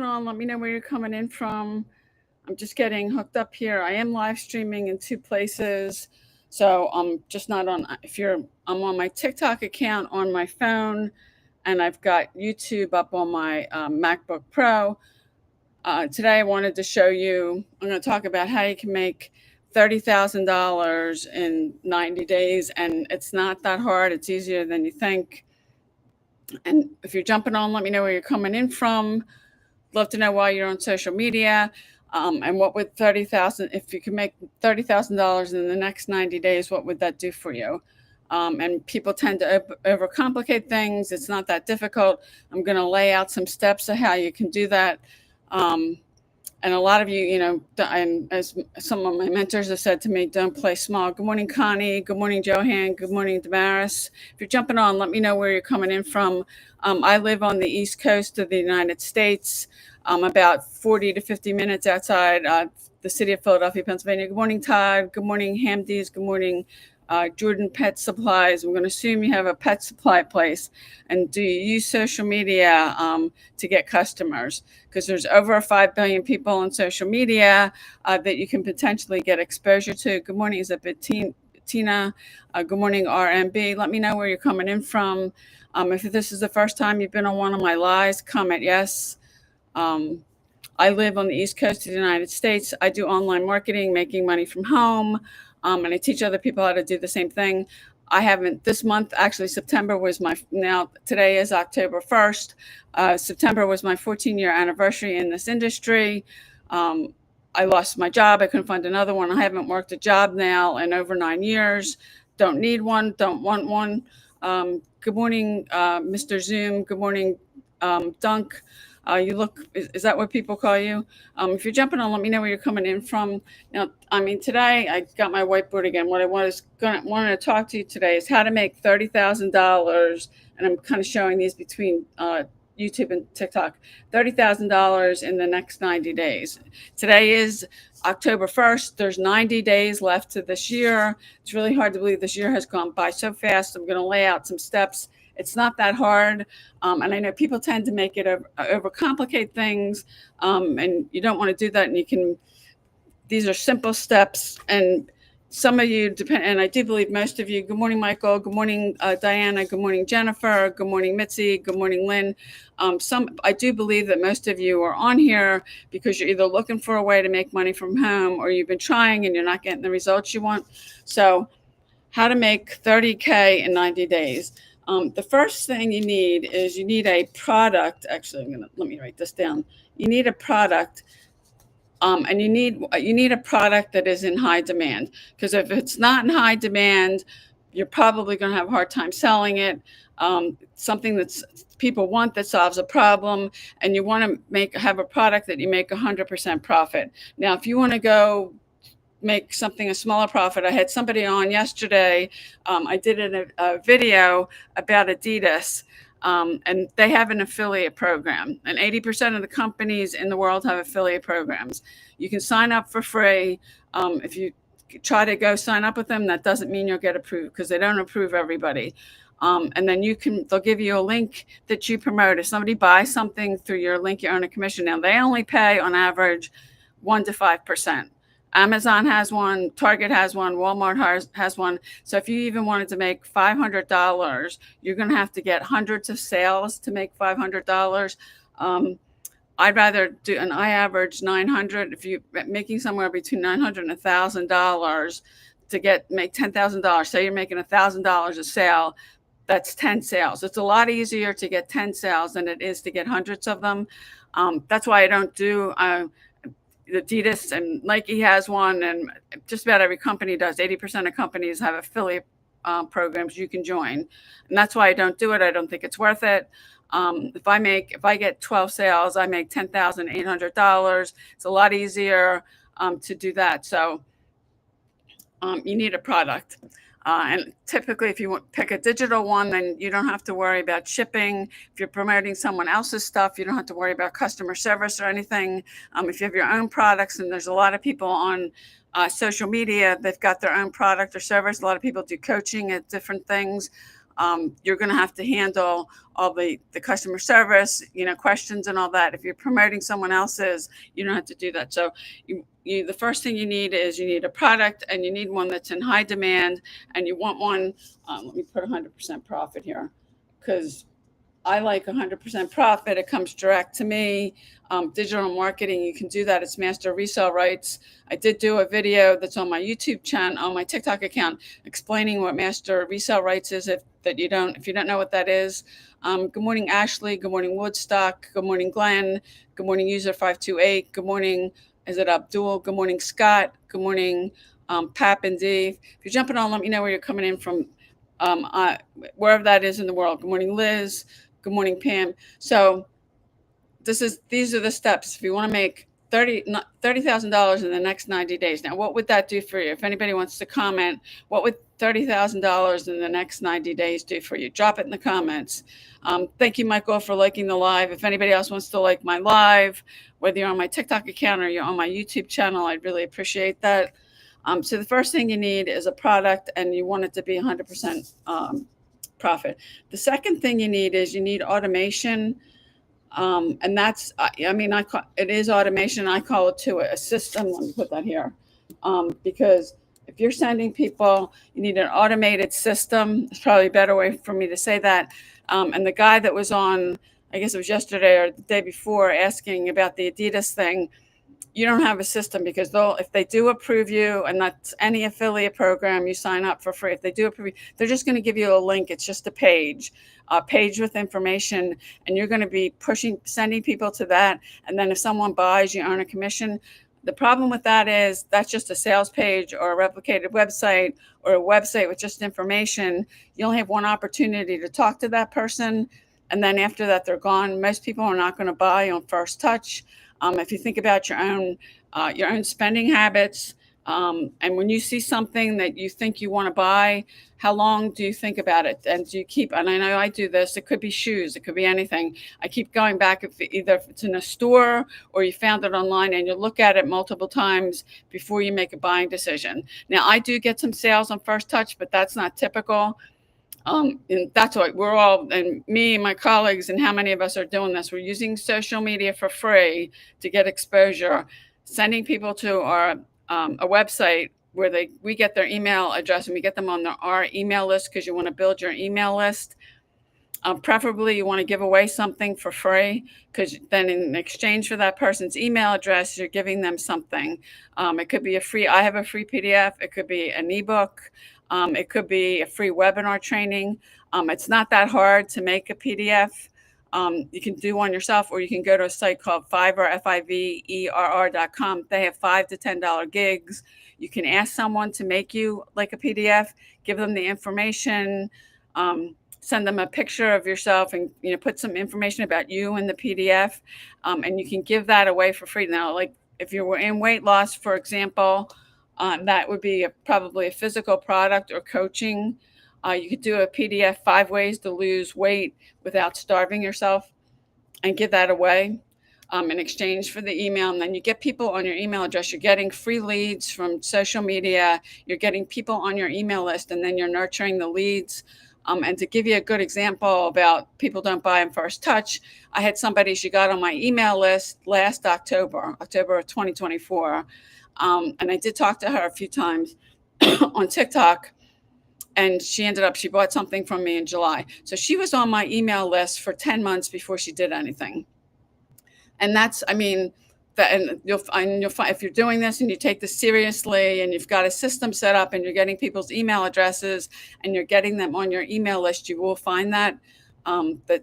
On, let me know where you're coming in from. I'm just getting hooked up here. I am live streaming in two places. So I'm just not on, I'm on my TikTok account on my phone, and I've got YouTube up on my MacBook Pro. Today I wanted to show you, I'm going to talk about how you can make $30,000 in 90 days. And it's not that hard, it's easier than you think. And if you're jumping on, let me know where you're coming in from. Love to know why you're on social media. And what would 30,000, if you could make $30,000 in the next 90 days, what would that do for you? And people tend to overcomplicate things. It's not that difficult. I'm going to lay out some steps of how you can do that. Um, and a lot of you, and as some of my mentors have said to me, don't play small. Good morning, Connie. Good morning, Johan. Good morning, Damaris. If you're jumping on, let me know where you're coming in from. I live on the East Coast of the United States, about 40 to 50 minutes outside the city of Philadelphia, Pennsylvania. Good morning, Todd. Good morning, Hamdi's. Good morning, Jordan Pet Supplies. I'm going to assume you have a pet supply place. And do you use social media to get customers? Because there's over 5 billion people on social media that you can potentially get exposure to. Good morning, is it Tina? Good morning, RMB. Let me know where you're coming in from. If this is the first time you've been on one of my lives, comment yes. I live on the East Coast of the United States. I do online marketing, making money from home, and I teach other people how to do the same thing. I haven't this month, actually, September was today is October 1st. September was my 14-year anniversary in this industry. I lost my job. I couldn't find another one. I haven't worked a job now in over 9 years. Don't need one, don't want one. Good morning, Mr. Zoom. Good morning, Dunk. Is that what people call you? If you're jumping on, let me know where you're coming in from. Now, today I got my whiteboard again. What I wanted to talk to you today is how to make $30,000. And I'm kind of showing these between YouTube and TikTok, $30,000 in the next 90 days. Today is October 1st. There's 90 days left to this year. It's really hard to believe this year has gone by so fast. I'm going to lay out some steps. It's not that hard. And I know people tend to make it overcomplicate things. And you don't want to do that. And these are simple steps. And some of you depend, and I do believe most of you. Good morning, Michael. Good morning, Diana. Good morning, Jennifer. Good morning, Mitzi. Good morning, Lynn. I do believe that most of you are on here because you're either looking for a way to make money from home, or you've been trying and you're not getting the results you want. So, how to make 30K in 90 days. The first thing you need is a product. Actually, let me write this down. You need a product. And you need a product that is in high demand, because if it's not in high demand, you're probably going to have a hard time selling it. Something that's people want, that solves a problem, and you want to have a product that you make 100% profit. Now, if you want to go make something a smaller profit, I had somebody on yesterday. I did a video about Adidas. And they have an affiliate program, and 80% of the companies in the world have affiliate programs. You can sign up for free. If you try to go sign up with them, that doesn't mean you'll get approved, because they don't approve everybody. And then they'll give you a link that you promote. If somebody buys something through your link, you earn a commission. Now, they only pay on average 1 to 5%. Amazon has one, Target has one, Walmart has one. So if you even wanted to make $500, you're going to have to get hundreds of sales to make $500. I'd rather do, and I average 900. If you're making somewhere between $900 and $1,000 to make $10,000, say you're making $1,000 a sale, that's 10 sales. It's a lot easier to get 10 sales than it is to get hundreds of them. That's why I don't do Adidas, and Nike has one, and just about every company does. 80% of companies have affiliate programs you can join, and that's why I don't do it. I don't think it's worth it. If I get 12 sales, I make $10,800. It's a lot easier to do that. So you need a product. And typically, if you pick a digital one, then you don't have to worry about shipping. If you're promoting someone else's stuff, you don't have to worry about customer service or anything. If you have your own products, and there's a lot of people on social media, they've got their own product or service. A lot of people do coaching at different things. You're going to have to handle all the customer service, questions and all that. If you're promoting someone else's, you don't have to do that. So the first thing you need is you need a product, and you need one that's in high demand, and you want one. Let me put 100% profit here, because I like 100% profit. It comes direct to me. Digital marketing, you can do that. It's Master Resale Rights. I did do a video that's on my YouTube channel, on my TikTok account, explaining what Master Resale Rights is. If you don't know what that is. Good morning, Ashley. Good morning, Woodstock. Good morning, Glenn. Good morning, user 528. Good morning. Is it Abdul? Good morning, Scott. Good morning, Pap and Dave. If you're jumping on, let me know where you're coming in from, wherever that is in the world. Good morning, Liz. Good morning, Pam. So these are the steps. If you want to make $30,000 in the next 90 days. Now, what would that do for you? If anybody wants to comment, what would $30,000 in the next 90 days do for you? Drop it in the comments. Thank you, Michael, for liking the live. If anybody else wants to like my live, whether you're on my TikTok account or you're on my YouTube channel, I'd really appreciate that. So the first thing you need is a product, and you want it to be 100% profit. The second thing you need is automation. And that's, it is automation. I call it to a system. Let me put that here. Because if you're sending people, you need an automated system. It's probably a better way for me to say that. And the guy that was on, I guess it was yesterday or the day before, asking about the Adidas thing, you don't have a system, because if they do approve you, and that's any affiliate program, you sign up for free. If they do approve you, they're just going to give you a link. It's just a page with information, and you're going to be sending people to that. And then if someone buys, you earn a commission. The problem with that is that's just a sales page or a replicated website, or a website with just information. You only have one opportunity to talk to that person, and then after that, they're gone. Most people are not going to buy on first touch. If you think about your own spending habits, and when you see something that you think you want to buy, how long do you think about it? And do you keep, and I know I do this, it could be shoes, it could be anything. I keep going back, if it's in a store or you found it online, and you look at it multiple times before you make a buying decision. Now, I do get some sales on first touch, but that's not typical. And that's what we're all, and me and my colleagues, and how many of us are doing this? We're using social media for free to get exposure, sending people to our a website where we get their email address, and we get them on our email list, because you want to build your email list. Preferably, you want to give away something for free, because then in exchange for that person's email address, you're giving them something. It could be I have a free PDF. It could be an ebook. It could be a free webinar training. It's not that hard to make a PDF. You can do one yourself, or you can go to a site called Fiverr, Fiverr.com. They have $5 to $10 gigs. You can ask someone to make you like a PDF, give them the information, send them a picture of yourself, and put some information about you in the PDF, and you can give that away for free. Now, like if you were in weight loss, for example, that would be probably a physical product or coaching. You could do a PDF, 5 ways to lose weight without starving yourself, and give that away in exchange for the email. And then you get people on your email address. You're getting free leads from social media. You're getting people on your email list, and then you're nurturing the leads. And to give you a good example about people don't buy on first touch, I had somebody, she got on my email list last October of 2024. And I did talk to her a few times on TikTok, and she bought something from me in July. So she was on my email list for 10 months before she did anything. And and you'll find, if you're doing this and you take this seriously, and you've got a system set up, and you're getting people's email addresses, and you're getting them on your email list, you will find that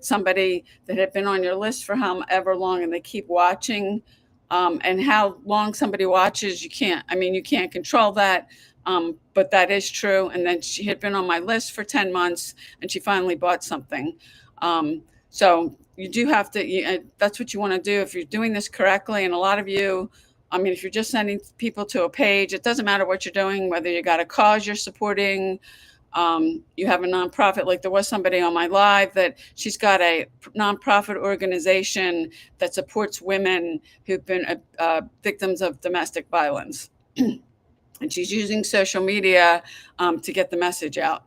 somebody that had been on your list for however long, and they keep watching. And how long somebody watches, you can't control that. But that is true. And then she had been on my list for 10 months, and she finally bought something. So you do have to, that's what you want to do if you're doing this correctly. And a lot of you, if you're just sending people to a page, it doesn't matter what you're doing, whether you got a cause you're supporting, you have a nonprofit. Like there was somebody on my live that she's got a nonprofit organization that supports women who've been victims of domestic violence. And she's using social media to get the message out.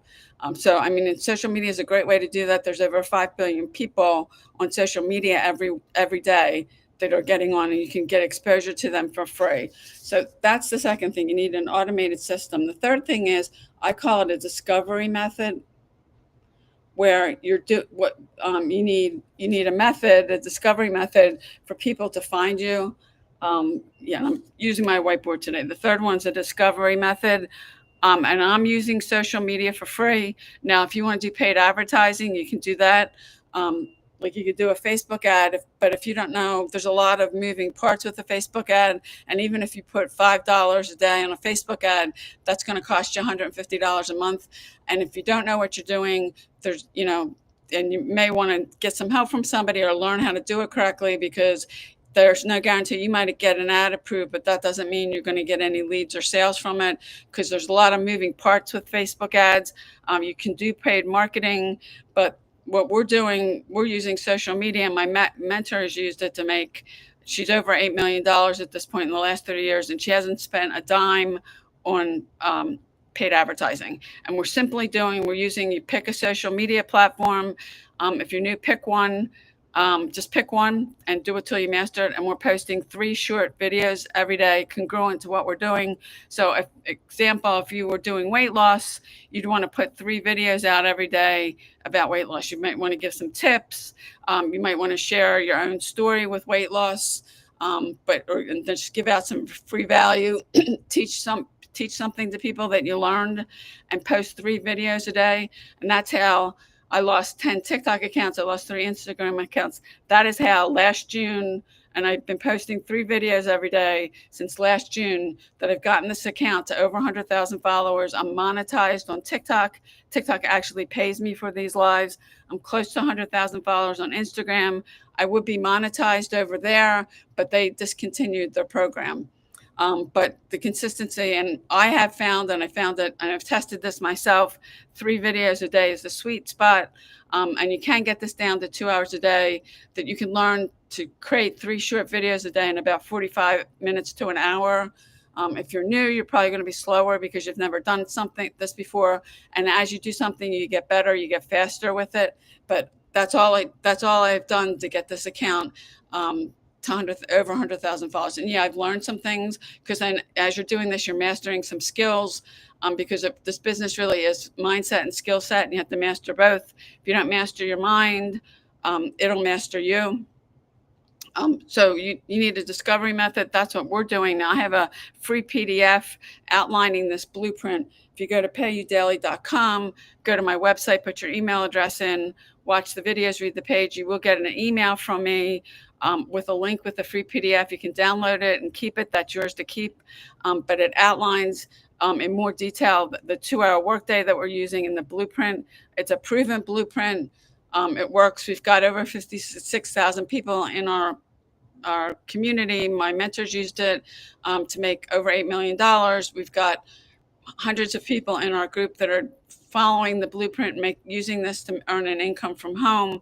So, I mean, social media is a great way to do that. There's over 5 billion people on social media every day that are getting on, and you can get exposure to them for free. So that's the second thing. You need an automated system. The third thing is, I call it a discovery method, where you need a method, a discovery method for people to find you. Yeah, I'm using my whiteboard today. The third one's a discovery method. And I'm using social media for free. Now, if you want to do paid advertising, you can do that. Like, you could do a Facebook ad, but if you don't know, there's a lot of moving parts with a Facebook ad. And even if you put $5 a day on a Facebook ad, that's going to cost you $150 a month. And if you don't know what you're doing, and you may want to get some help from somebody or learn how to do it correctly, because there's no guarantee. You might get an ad approved, but that doesn't mean you're going to get any leads or sales from it, because there's a lot of moving parts with Facebook ads. You can do paid marketing, but what we're doing, we're using social media, and my mentor has used it to make, she's over $8 million at this point in the last 30 years, and she hasn't spent a dime on paid advertising. And we're using, you pick a social media platform. If you're new, pick one. Just pick one and do it till you master it. And we're posting 3 short videos every day, congruent to what we're doing. So, if you were doing weight loss, you'd want to put 3 videos out every day about weight loss. You might want to give some tips. You might want to share your own story with weight loss, and just give out some free value. teach something to people that you learned, and post 3 videos a day. And that's how I lost 10 TikTok accounts. I lost 3 Instagram accounts. That is how last June, and I've been posting 3 videos every day since last June, that I've gotten this account to over 100,000 followers. I'm monetized on TikTok. TikTok actually pays me for these lives. I'm close to 100,000 followers on Instagram. I would be monetized over there, but they discontinued their program. But the consistency, and I found that, and I've tested this myself, 3 videos a day is the sweet spot. And you can get this down to 2 hours a day, that you can learn to create 3 short videos a day in about 45 minutes to an hour. If you're new, you're probably going to be slower because you've never done this before. And as you do something, you get better, you get faster with it. But that's all I've done to get this account to over 100,000 followers. And yeah, I've learned some things, because then as you're doing this, you're mastering some skills, because this business really is mindset and skill set, and you have to master both. If you don't master your mind, it'll master you. So you need a discovery method. That's what we're doing now. I have a free PDF outlining this blueprint. If you go to payudaily.com, go to my website, put your email address in, watch the videos, read the page, you will get an email from me with a link with the free PDF. You can download it and keep it. That's yours to keep. But it outlines in more detail the 2-hour workday that we're using in the blueprint. It's a proven blueprint. It works. We've got over 56,000 people in our community. My mentors used it to make over $8 million. We've got hundreds of people in our group that are following the blueprint, using this to earn an income from home.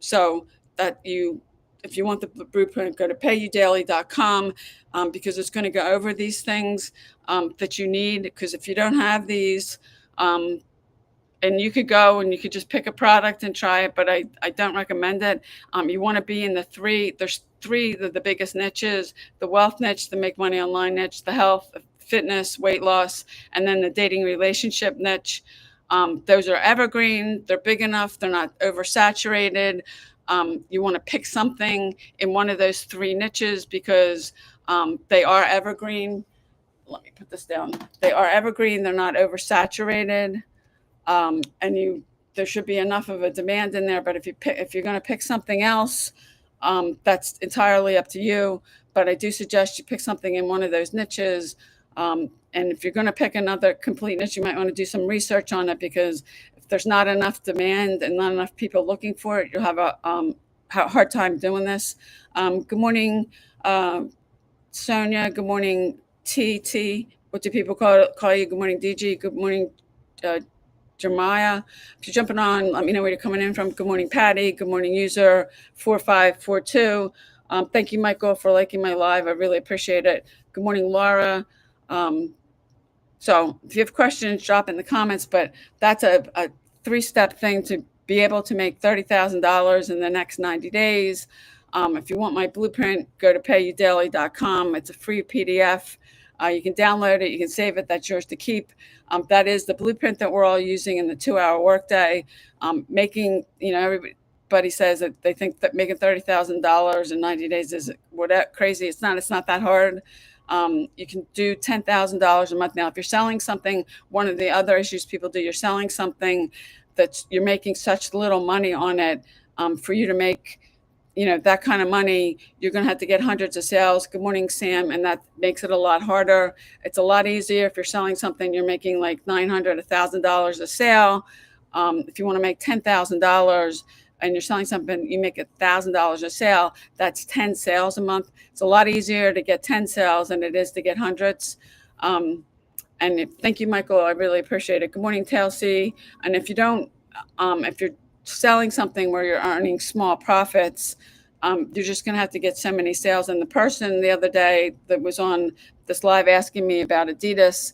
So that if you want the blueprint, go to payudaily.com, because it's going to go over these things that you need. Because if you don't have these, and you could go and you could just pick a product and try it, but I don't recommend it. You want to be in there's 3 the biggest niches: the wealth niche, the make money online niche, the health, fitness, weight loss, and then the dating relationship niche. Those are evergreen. They're big enough. They're not oversaturated. You want to pick something in one of those 3 niches, because they are evergreen. Let me put this down. They are evergreen. They're not oversaturated. And there should be enough of a demand in there. But if you're going to pick something else, that's entirely up to you. But I do suggest you pick something in one of those niches. And if you're going to pick another complete niche, you might want to do some research on it, because if there's not enough demand and not enough people looking for it, you'll have a hard time doing this. Good morning, Sonia. Good morning, TT. What do people call you? Good morning, DG. Good morning, Jeremiah. If you're jumping on, let me know where you're coming in from. Good morning, Patty. Good morning, user 4542. Thank you, Michael, for liking my live. I really appreciate it. Good morning, Laura. So if you have questions, drop in the comments, but that's a 3-step thing to be able to make $30,000 in the next 90 days. If you want my blueprint, go to payudaily.com. It's a free PDF. You can download it. You can save it. That's yours to keep. That is the blueprint that we're all using in the 2-hour workday. Everybody says that they think that making $30,000 in 90 days is crazy. It's not. It's not that hard. You can do $10,000 a month now. If you're selling something, one of the other issues people do, you're selling something that you're making such little money on it. For you to make that kind of money, you're going to have to get hundreds of sales. Good morning, Sam. And that makes it a lot harder. It's a lot easier if you're selling something, you're making like $900, $1,000 a sale. If you want to make $10,000 and you're selling something, you make $1,000 a sale, that's 10 sales a month. It's a lot easier to get 10 sales than it is to get hundreds. Thank you, Michael. I really appreciate it. Good morning, Tailsea. And if you're selling something where you're earning small profits, you're just going to have to get so many sales. And the person the other day that was on this live asking me about Adidas,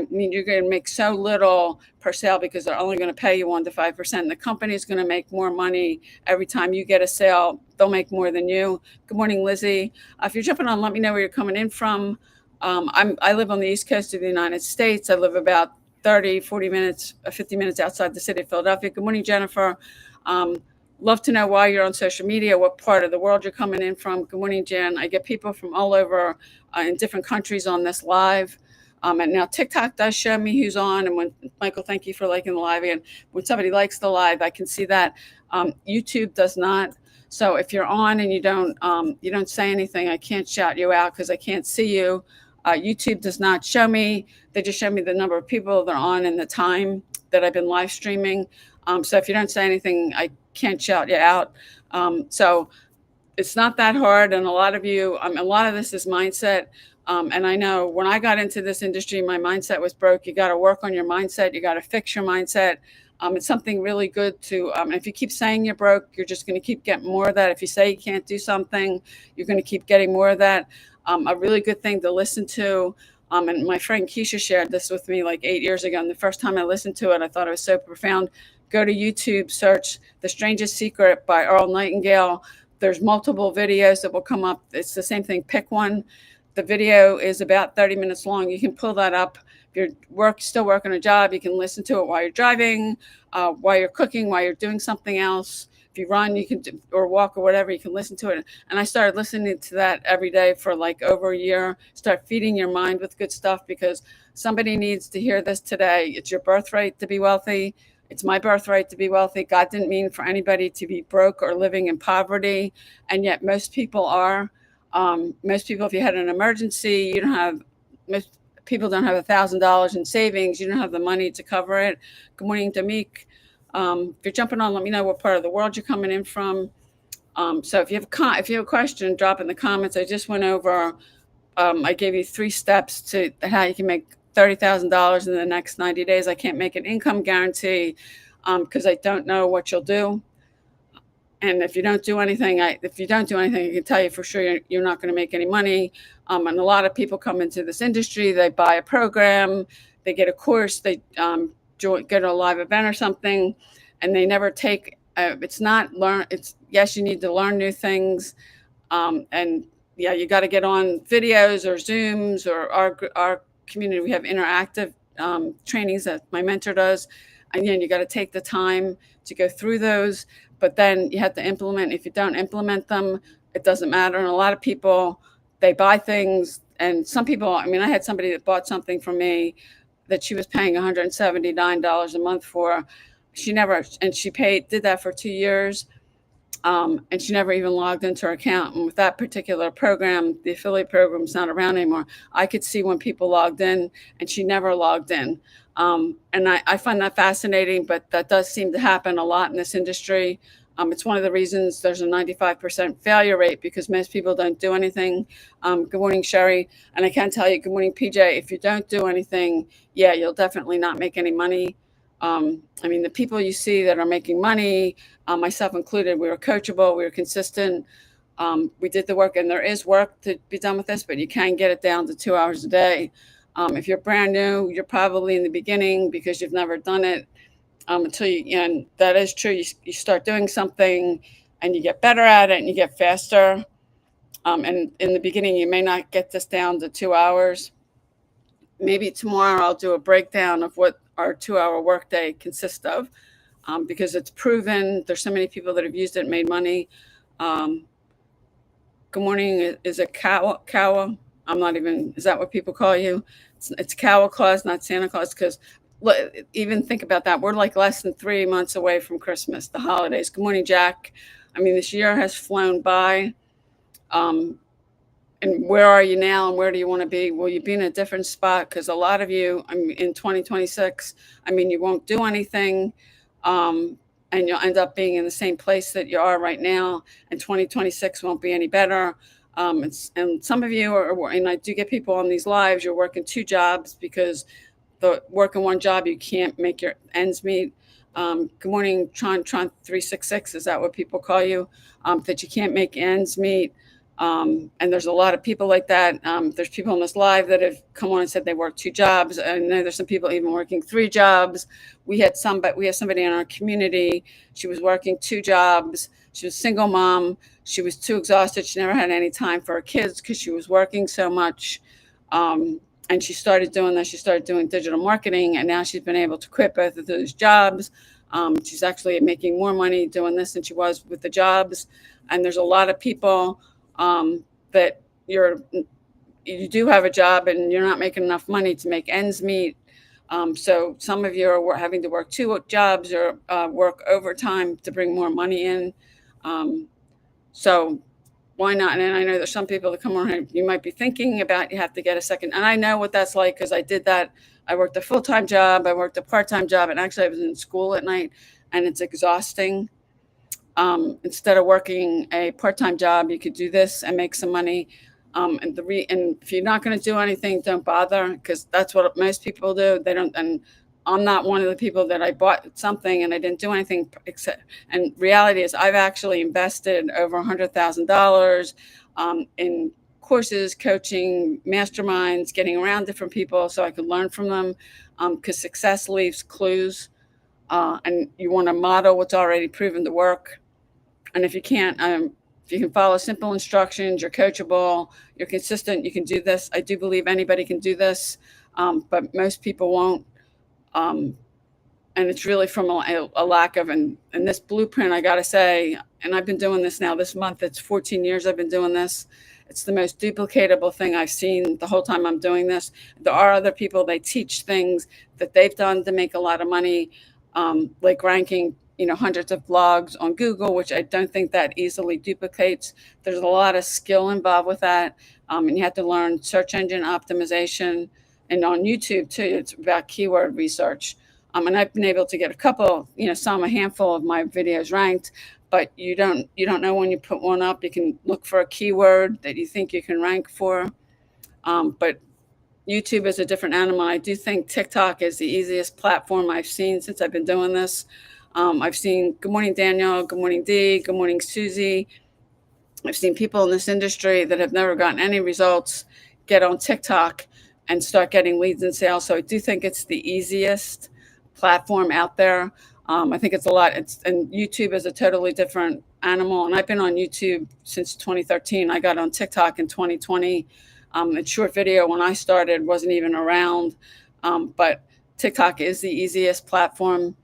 you're going to make so little per sale because they're only going to pay you 1 to 5%. The company's going to make more money every time you get a sale. They'll make more than you. Good morning, Lizzie. If you're jumping on, let me know where you're coming in from. I live on the East Coast of the United States. I live about 30, 40 minutes, 50 minutes outside the city of Philadelphia. Good morning, Jennifer. Love to know why you're on social media, what part of the world you're coming in from. Good morning, Jen. I get people from all over in different countries on this live. And now TikTok does show me who's on. And when Michael, thank you for liking the live. And when somebody likes the live, I can see that. YouTube does not. So if you're on and you don't say anything, I can't shout you out because I can't see you. YouTube does not show me. They just show me the number of people that are on and the time that I've been live streaming. So if you don't say anything, I can't shout you out. So it's not that hard. And a lot of this is mindset. And I know when I got into this industry, my mindset was broke. You got to work on your mindset. You got to fix your mindset. It's something really good to, if you keep saying you're broke, you're just going to keep getting more of that. If you say you can't do something, you're going to keep getting more of that. A really good thing to listen to. And my friend Keisha shared this with me like 8 years ago. And the first time I listened to it, I thought it was so profound. Go to YouTube, search The Strangest Secret by Earl Nightingale. There's multiple videos that will come up. It's the same thing. Pick one. The video is about 30 minutes long. You can pull that up. If you're still working a job, you can listen to it while you're driving, while you're cooking, while you're doing something else. If you run, you can or walk or whatever, you can listen to it. And I started listening to that every day for like over a year. Start feeding your mind with good stuff because somebody needs to hear this today. It's your birthright to be wealthy. It's my birthright to be wealthy. God didn't mean for anybody to be broke or living in poverty. And yet most people are. Most people, if you had an emergency, most people don't have $1,000 in savings. You don't have the money to cover it. Good morning, Damik. If you're jumping on, let me know what part of the world you're coming in from. So if you have a question, drop in the comments. I just went over, I gave you 3 steps to how you can make $30,000 in the next 90 days. I can't make an income guarantee because I don't know what you'll do. And if you don't do anything, I can tell you for sure you're not going to make any money. And a lot of people come into this industry, they buy a program, they get a course, they get a live event or something, and they never take. Yes, you need to learn new things, and yeah, you got to get on videos or Zooms or our community. We have interactive trainings that my mentor does. Again, you got to take the time to go through those. But then you have to implement. If you don't implement them, it doesn't matter. And a lot of people, they buy things. And some people, I had somebody that bought something from me that she was paying $179 a month for. She did that for 2 years. And she never even logged into her account. And with that particular program, the affiliate program is not around anymore. I could see when people logged in and she never logged in. And I find that fascinating, but that does seem to happen a lot in this industry. It's one of the reasons there's a 95% failure rate because most people don't do anything. Good morning, Sherry. And I can tell you, good morning, PJ. If you don't do anything, yeah, you'll definitely not make any money. The people you see that are making money, myself included, we were coachable, we were consistent. We did the work, and there is work to be done with this, but you can get it down to 2 hours a day. If you're brand new, you're probably in the beginning because you've never done it. Until you, and that is true. You start doing something and you get better at it and you get faster. And in the beginning, you may not get this down to 2 hours. Maybe tomorrow I'll do a breakdown of what our 2 hour workday consists of, because it's proven. There's so many people that have used it and made money. Good morning. Is it Kawa? I'm not even, is that what people call you? It's Kawa Claus, not Santa Claus, because even think about that. We're like less than 3 months away from Christmas, the holidays. Good morning, Jack. I mean, this year has flown by. And where are you now and where do you want to be? Will you be in a different spot? Because a lot of you, I mean, in 2026, I mean, you won't do anything. And you'll end up being in the same place that you are right now. And 2026 won't be any better. And some of you are, and I do get people on these lives, you're working 2 jobs because the working one job, you can't make your ends meet. Good morning, Tron 366. Is that what people call you? That you can't make ends meet. And there's a lot of people like that. There's people in this live that have come on and said they work 2 jobs. And there's some people even working 3 jobs. We have somebody in our community. She was working 2 jobs. She was a single mom. She was too exhausted. She never had any time for her kids because she was working so much. And she started doing that. She started doing digital marketing, and now she's been able to quit both of those jobs. She's actually making more money doing this than she was with the jobs. And there's a lot of people that you do have a job and you're not making enough money to make ends meet. So some of you are having to work 2 jobs or work overtime to bring more money in. So why not? And I know there's some people that come on here, you might be thinking about, you have to get a second. And I know what that's like because I did that. I worked a full-time job. I worked a part-time job. And actually I was in school at night, and it's exhausting. Instead of working a part-time job, you could do this and make some money. And if you're not going to do anything, don't bother, because that's what most people do. They don't. And I'm not one of the people that I bought something and I didn't do anything except. And reality is, I've actually invested over $100,000 in courses, coaching, masterminds, getting around different people so I could learn from them. Because success leaves clues, and you want to model what's already proven to work. And if you can't, if you can follow simple instructions, you're coachable, you're consistent, you can do this. I do believe anybody can do this, but most people won't. And it's really from a lack of, and this blueprint, I got to say, and I've been doing this now this month, it's 14 years I've been doing this. It's the most duplicatable thing I've seen the whole time I'm doing this. There are other people, they teach things that they've done to make a lot of money, like ranking hundreds of blogs on Google, which I don't think that easily duplicates. There's a lot of skill involved with that. And you have to learn search engine optimization. And on YouTube too, it's about keyword research. And I've been able to get a handful of my videos ranked, but you don't know when you put one up. You can look for a keyword that you think you can rank for. But YouTube is a different animal. I do think TikTok is the easiest platform I've seen since I've been doing this. I've seen, good morning, Daniel. Good morning, Dee. Good morning, Susie. I've seen people in this industry that have never gotten any results get on TikTok and start getting leads and sales. So I do think it's the easiest platform out there. I think it's a lot. And YouTube is a totally different animal. And I've been on YouTube since 2013. I got on TikTok in 2020. And short video, when I started, wasn't even around. But TikTok is the easiest platform.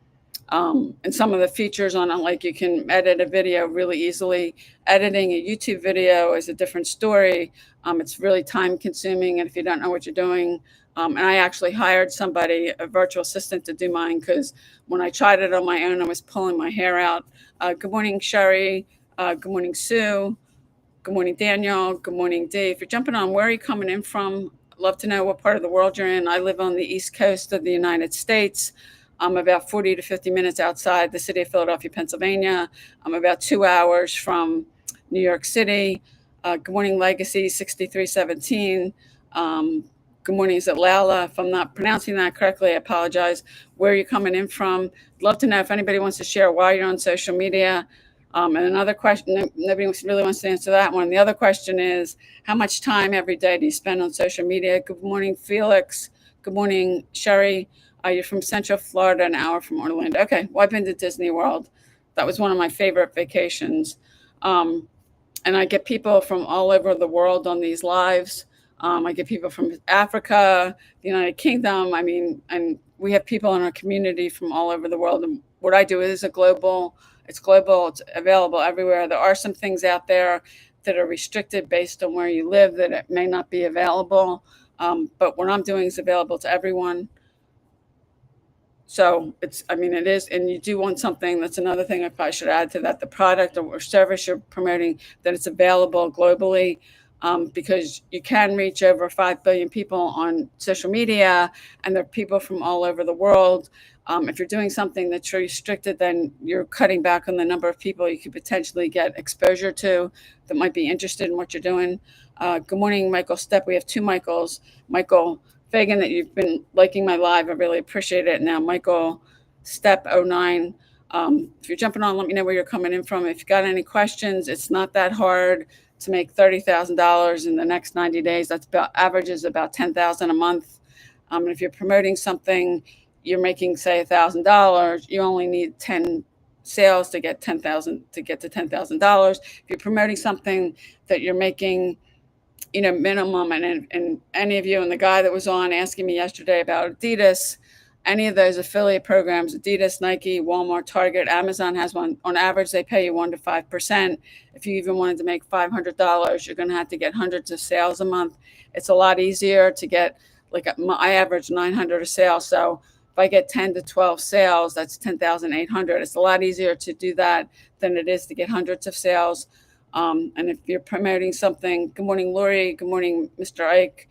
And some of the features on it, like you can edit a video really easily. Editing a YouTube video is a different story. It's really time consuming. And if you don't know what you're doing, and I actually hired somebody, a virtual assistant, to do mine, because when I tried it on my own, I was pulling my hair out. Good morning, Sherry. Good morning, Sue. Good morning, Daniel. Good morning, Dave. If you're jumping on, where are you coming in from? I'd love to know what part of the world you're in. I live on the East Coast of the United States. I'm about 40 to 50 minutes outside the city of Philadelphia, Pennsylvania. I'm about 2 hours from New York City. Good morning, Legacy 6317. Good morning, is it Lala? If I'm not pronouncing that correctly, I apologize. Where are you coming in from? I'd love to know if anybody wants to share why you're on social media. And another question, nobody really wants to answer that one. The other question is, how much time every day do you spend on social media? Good morning, Felix. Good morning, Sherry. You're from Central Florida, an hour from Orlando. Okay, well, I've been to Disney World. That was one of my favorite vacations. Um, and I get people from all over the world on these lives. I get people from Africa, the United Kingdom. I mean, and we have people in our community from all over the world. And what I do is it's global, it's available everywhere. There are some things out there that are restricted based on where you live that it may not be available. But what I'm doing is available to everyone. So I mean, it is, and you do want something, that's another thing I probably should add to that, the product or service you're promoting, that it's available globally, because you can reach over 5 billion people on social media, and there are people from all over the world. If you're doing something that's restricted, then you're cutting back on the number of people you could potentially get exposure to that might be interested in what you're doing. Good morning, Michael Stepp. We have two Michaels. Michael Fagan, that you've been liking my live. I really appreciate it. Now, Michael Step 09. If you're jumping on, let me know where you're coming in from. If you got any questions, it's not that hard to make $30,000 in the next 90 days. That's about averages about $10,000 a month. And if you're promoting something, you're making say $1,000. You only need 10 sales to get to $10,000. If you're promoting something that you're making minimum, and any of you, and the guy that was on asking me yesterday about Adidas, any of those affiliate programs, Adidas, Nike, Walmart, Target, Amazon has one. On average, they pay you 1 to 5%. If you even wanted to make $500, you're going to have to get hundreds of sales a month. It's a lot easier to get, like, I average 900 a sale. So if I get 10 to 12 sales, that's 10,800. It's a lot easier to do that than it is to get hundreds of sales. And if you're promoting something, good morning, Lori. Good morning, Mr. Ike.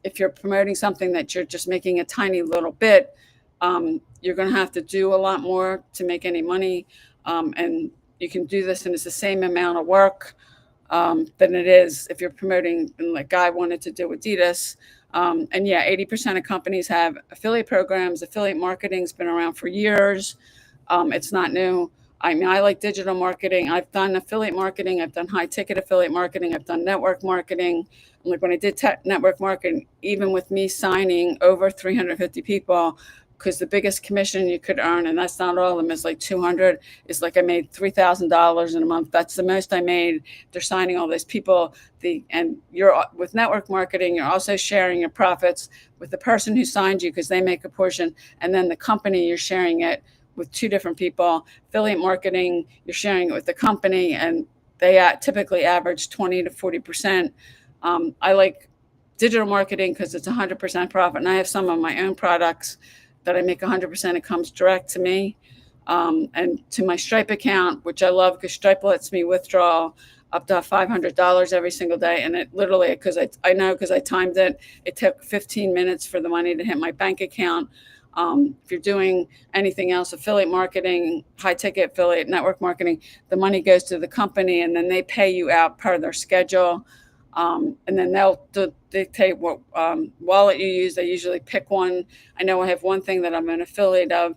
If you're promoting something that you're just making a tiny little bit, you're going to have to do a lot more to make any money. And you can do this, and it's the same amount of work than it is if you're promoting, like Guy wanted to do Adidas. And yeah, 80% of companies have affiliate programs. Affiliate marketing's been around for years. It's not new. I mean, I like digital marketing. I've done affiliate marketing. I've done high ticket affiliate marketing. I've done network marketing. Like when I did network marketing, even with me signing over 350 people, because the biggest commission you could earn, and that's not all of them, is like 200, is like I made $3,000 in a month. That's the most I made. They're signing all these people. And you're with network marketing, you're also sharing your profits with the person who signed you, because they make a portion, and then the company, you're sharing it with two different people. Affiliate marketing, you're sharing it with the company, and they typically average 20 to 40%. I like digital marketing because it's 100% profit, and I have some of my own products that I make 100%. It comes direct to me, and to my Stripe account, which I love because Stripe lets me withdraw up to $500 every single day. And it literally, because I know, because I timed it, it took 15 minutes for the money to hit my bank account. If you're doing anything else, affiliate marketing, high ticket affiliate, network marketing, the money goes to the company, and then they pay you out per their schedule. And then they'll dictate what wallet you use. They usually pick one. I know I have one thing that I'm an affiliate of.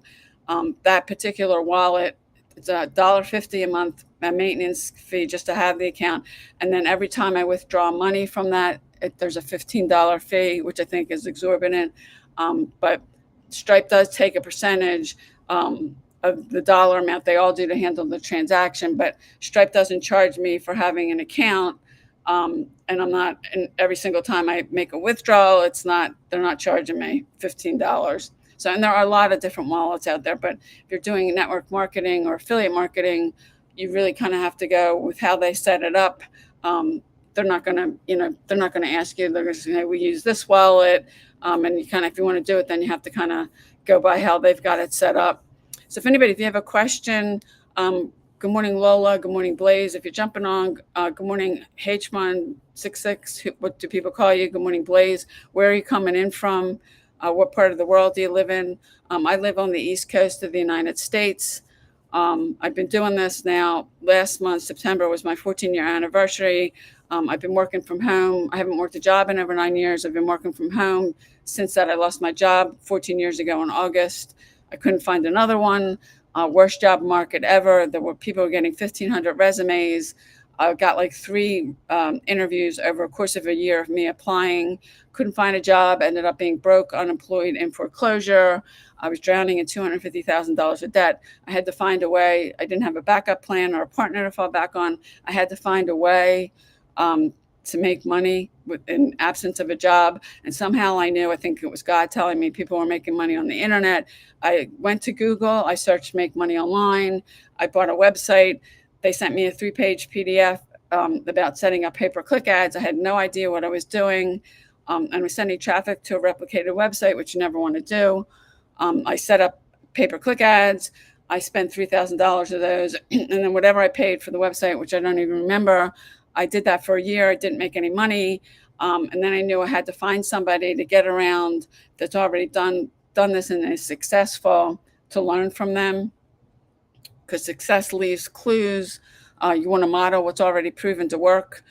That particular wallet, it's $1.50 a month, a maintenance fee just to have the account. And then every time I withdraw money from that, there's a $15 fee, which I think is exorbitant. But Stripe does take a percentage of the dollar amount they all do to handle the transaction, but Stripe doesn't charge me for having an account. And I'm not, and every single time I make a withdrawal, they're not charging me $15. So, and there are a lot of different wallets out there, but if you're doing network marketing or affiliate marketing, you really kind of have to go with how they set it up. They're not going to ask you, they're going to say, hey, we use this wallet. And you kind of, if you want to do it, then you have to kind of go by how they've got it set up. So if you have a question, good morning, Lola. Good morning, Blaze. If you're jumping on, good morning, H166. What do people call you? Good morning, Blaze. Where are you coming in from? What part of the world do you live in? I live on the East Coast of the United States. I've been doing this now. Last month, September, was my 14-year anniversary. I've been working from home. I haven't worked a job in over 9 years. I've been working from home since that. I lost my job 14 years ago in August. I couldn't find another one. worst job market ever. There were people getting 1,500 resumes. I got like 3 interviews over a course of a year of me applying. Couldn't find a job. Ended up being broke, unemployed, in foreclosure. I was drowning in $250,000 of debt. I had to find a way. I didn't have a backup plan or a partner to fall back on. I had to find a way to make money in absence of a job. And somehow I knew, I think it was God telling me people were making money on the internet. I went to Google, I searched make money online. I bought a website. They sent me a 3-page PDF about setting up pay-per-click ads. I had no idea what I was doing. And was sending traffic to a replicated website, which you never want to do. I set up pay-per-click ads. I spent $3,000 of those. And then whatever I paid for the website, which I don't even remember, I did that for a year. I didn't make any money. And then I knew I had to find somebody to get around that's already done this and is successful, to learn from them, because success leaves clues. You want to model what's already proven to work.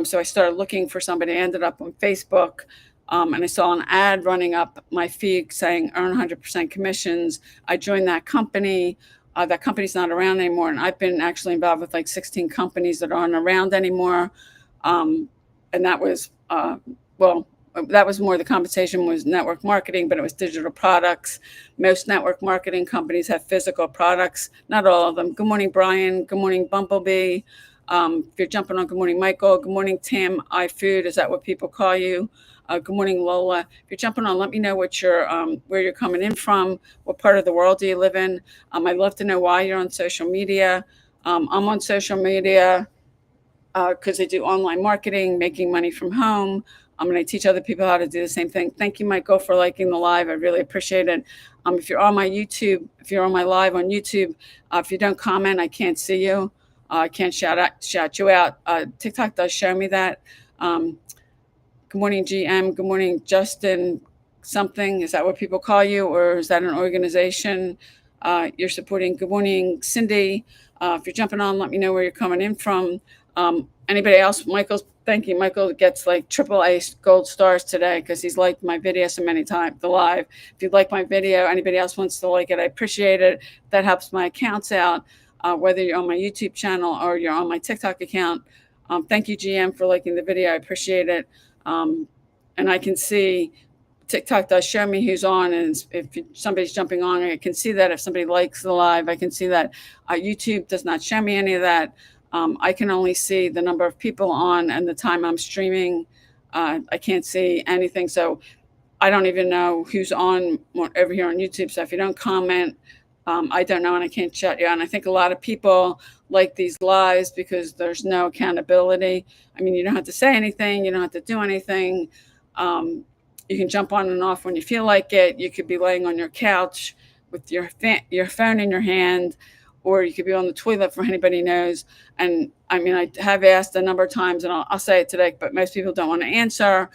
So I started looking for somebody. I ended up on Facebook, and I saw an ad running up my feed saying earn 100% commissions. I joined that company. That company's not around anymore, and I've been actually involved with like 16 companies that aren't around anymore. And that was that was more, the compensation was network marketing, but it was digital products. Most network marketing companies have physical products, not all of them. Good morning, Brian. Good morning, Bumblebee. If you're jumping on, good morning, Michael. Good morning, Tim. iFood, is that what people call you? Good morning, Lola. If you're jumping on, let me know what where you're coming in from. What part of the world do you live in? I'd love to know why you're on social media. I'm on social media because I do online marketing, making money from home. I'm going to teach other people how to do the same thing. Thank you, Michael, for liking the live. I really appreciate it. If you're on my YouTube, if you're on my live on YouTube, if you don't comment, I can't see you. I can't shout you out. TikTok does show me that. Good morning, GM. Good morning, Justin something. Is that what people call you, or is that an organization you're supporting? Good morning, Cindy. If you're jumping on, let me know where you're coming in from. Anybody else? Thank you. Michael gets like AAA gold stars today because he's liked my video so many times, the live. If you like my video, anybody else wants to like it, I appreciate it. That helps my accounts out, whether you're on my YouTube channel or you're on my TikTok account. Thank you, GM, for liking the video. I appreciate it. And I can see TikTok does show me who's on, and if somebody's jumping on, I can see that. If somebody likes the live, I can see that. YouTube does not show me any of that. I can only see the number of people on and the time I'm streaming. I can't see anything. So I don't even know who's on over here on YouTube. So if you don't comment, I don't know, and I can't shut you out. And I think a lot of people like these lives because there's no accountability. I mean, you don't have to say anything. You don't have to do anything. You can jump on and off when you feel like it. You could be laying on your couch with your phone in your hand, or you could be on the toilet, for anybody knows. And I mean, I have asked a number of times, and I'll say it today, but most people don't want to answer.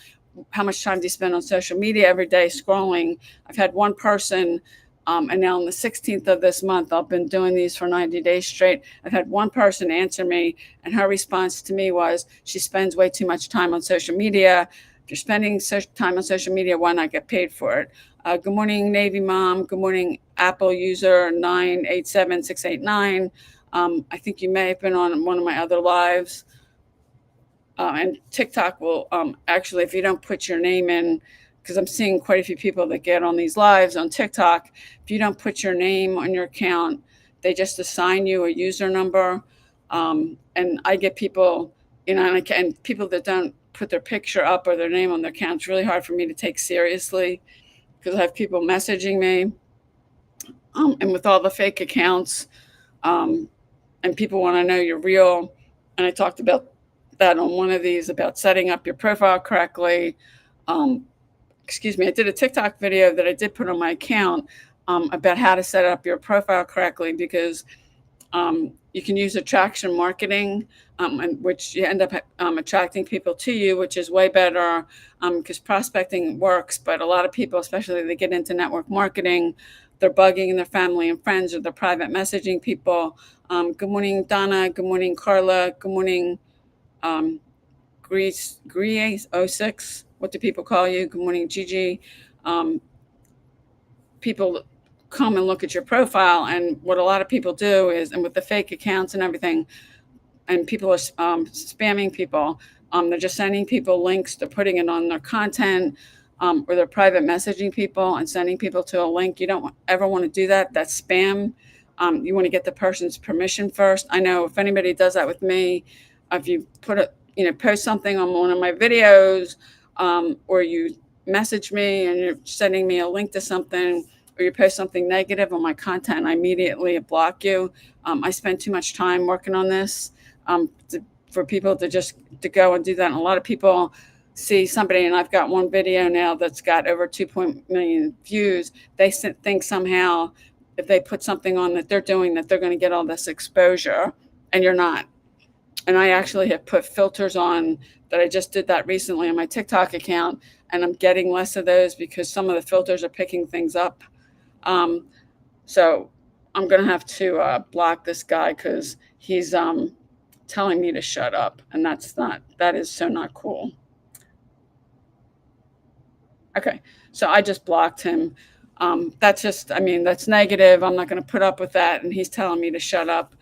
How much time do you spend on social media every day scrolling? I've had one person, and now on the 16th of this month, I've been doing these for 90 days straight. I've had one person answer me, and her response to me was, she spends way too much time on social media. If you're spending time on social media, why not get paid for it? Good morning, Navy Mom. Good morning, Apple user 987689. I think you may have been on one of my other lives. And TikTok will actually, if you don't put your name in, because I'm seeing quite a few people that get on these lives on TikTok, if you don't put your name on your account, they just assign you a user number. And I get people, and people that don't put their picture up or their name on their account, it's really hard for me to take seriously because I have people messaging me. And with all the fake accounts, and people want to know you're real. And I talked about that on one of these about setting up your profile correctly. Excuse me, I did a TikTok video that I did put on my account about how to set up your profile correctly, because you can use attraction marketing, which you end up attracting people to you, which is way better because prospecting works. But a lot of people, especially they get into network marketing, they're bugging their family and friends, or they're private messaging people. Good morning, Donna. Good morning, Carla. Good morning, Grease06. What do people call you? Good morning, Gigi. People come and look at your profile. And what a lot of people do is, and with the fake accounts and everything, and people are spamming people. They're just sending people links. They're putting it on their content, or they're private messaging people and sending people to a link. You don't ever want to do that. That's spam. You want to get the person's permission first. I know if anybody does that with me, if you post something on one of my videos, or you message me and you're sending me a link to something, or you post something negative on my content, I immediately block you. I spend too much time working on this, for people to go and do that. And a lot of people see somebody, and I've got one video now that's got over 2 million views. They think somehow if they put something on that they're doing, that they're going to get all this exposure, and you're not. And I actually have put filters on that. I just did that recently on my TikTok account, and I'm getting less of those because some of the filters are picking things up. So I'm going to have to block this guy because he's telling me to shut up. And that is so not cool. Okay, so I just blocked him. That's negative. I'm not going to put up with that. And he's telling me to shut up.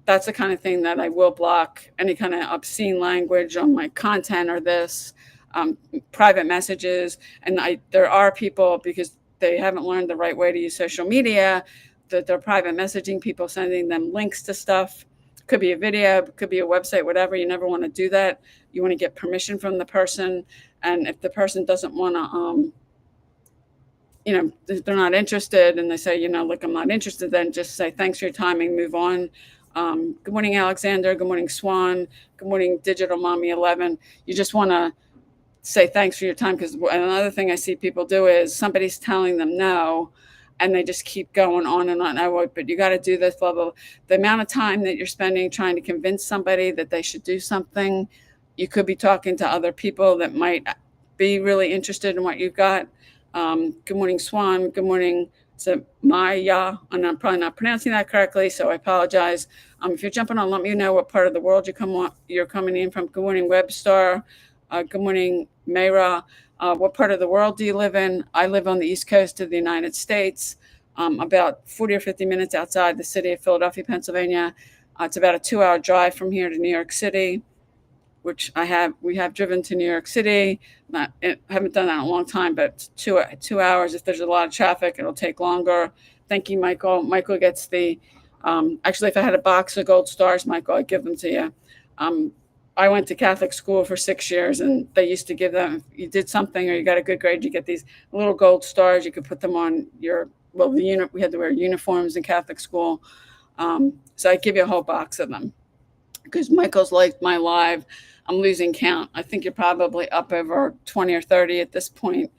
That's the kind of thing that I will block. Any kind of obscene language on my content, or this, private messages. And there are people, because they haven't learned the right way to use social media, that they're private messaging people, sending them links to stuff. Could be a video, could be a website, whatever. You never want to do that. You want to get permission from the person. And if the person doesn't want to, they're not interested, and they say, look, I'm not interested, then just say thanks for your time and move on. Good morning, Alexander. Good morning, Swan. Good morning, Digital Mommy 11. You just want to say thanks for your time, because another thing I see people do is somebody's telling them no, and they just keep going on and on. But you got to do this, blah, blah, blah. The amount of time that you're spending trying to convince somebody that they should do something, you could be talking to other people that might be really interested in what you've got. Good morning, Swan. Good morning, Maya. And I'm probably not pronouncing that correctly, so I apologize. If you're jumping on, let me know what part of the world you're coming in from. Good morning, Webstar. Good morning, Mayra. What part of the world do you live in? I live on the East Coast of the United States, about 40 or 50 minutes outside the city of Philadelphia, Pennsylvania. It's about a 2-hour drive from here to New York City, which we have driven to New York City. Haven't done that in a long time, but 2 hours. If there's a lot of traffic, it'll take longer. Thank you, Michael. Michael gets actually, if I had a box of gold stars, Michael, I'd give them to you. I went to Catholic school for 6 years, and they used to give them, if you did something or you got a good grade, you get these little gold stars. You could put them on we had to wear uniforms in Catholic school. So I give you a whole box of them, because Michael's liked my live. I'm losing count. I think you're probably up over 20 or 30 at this point.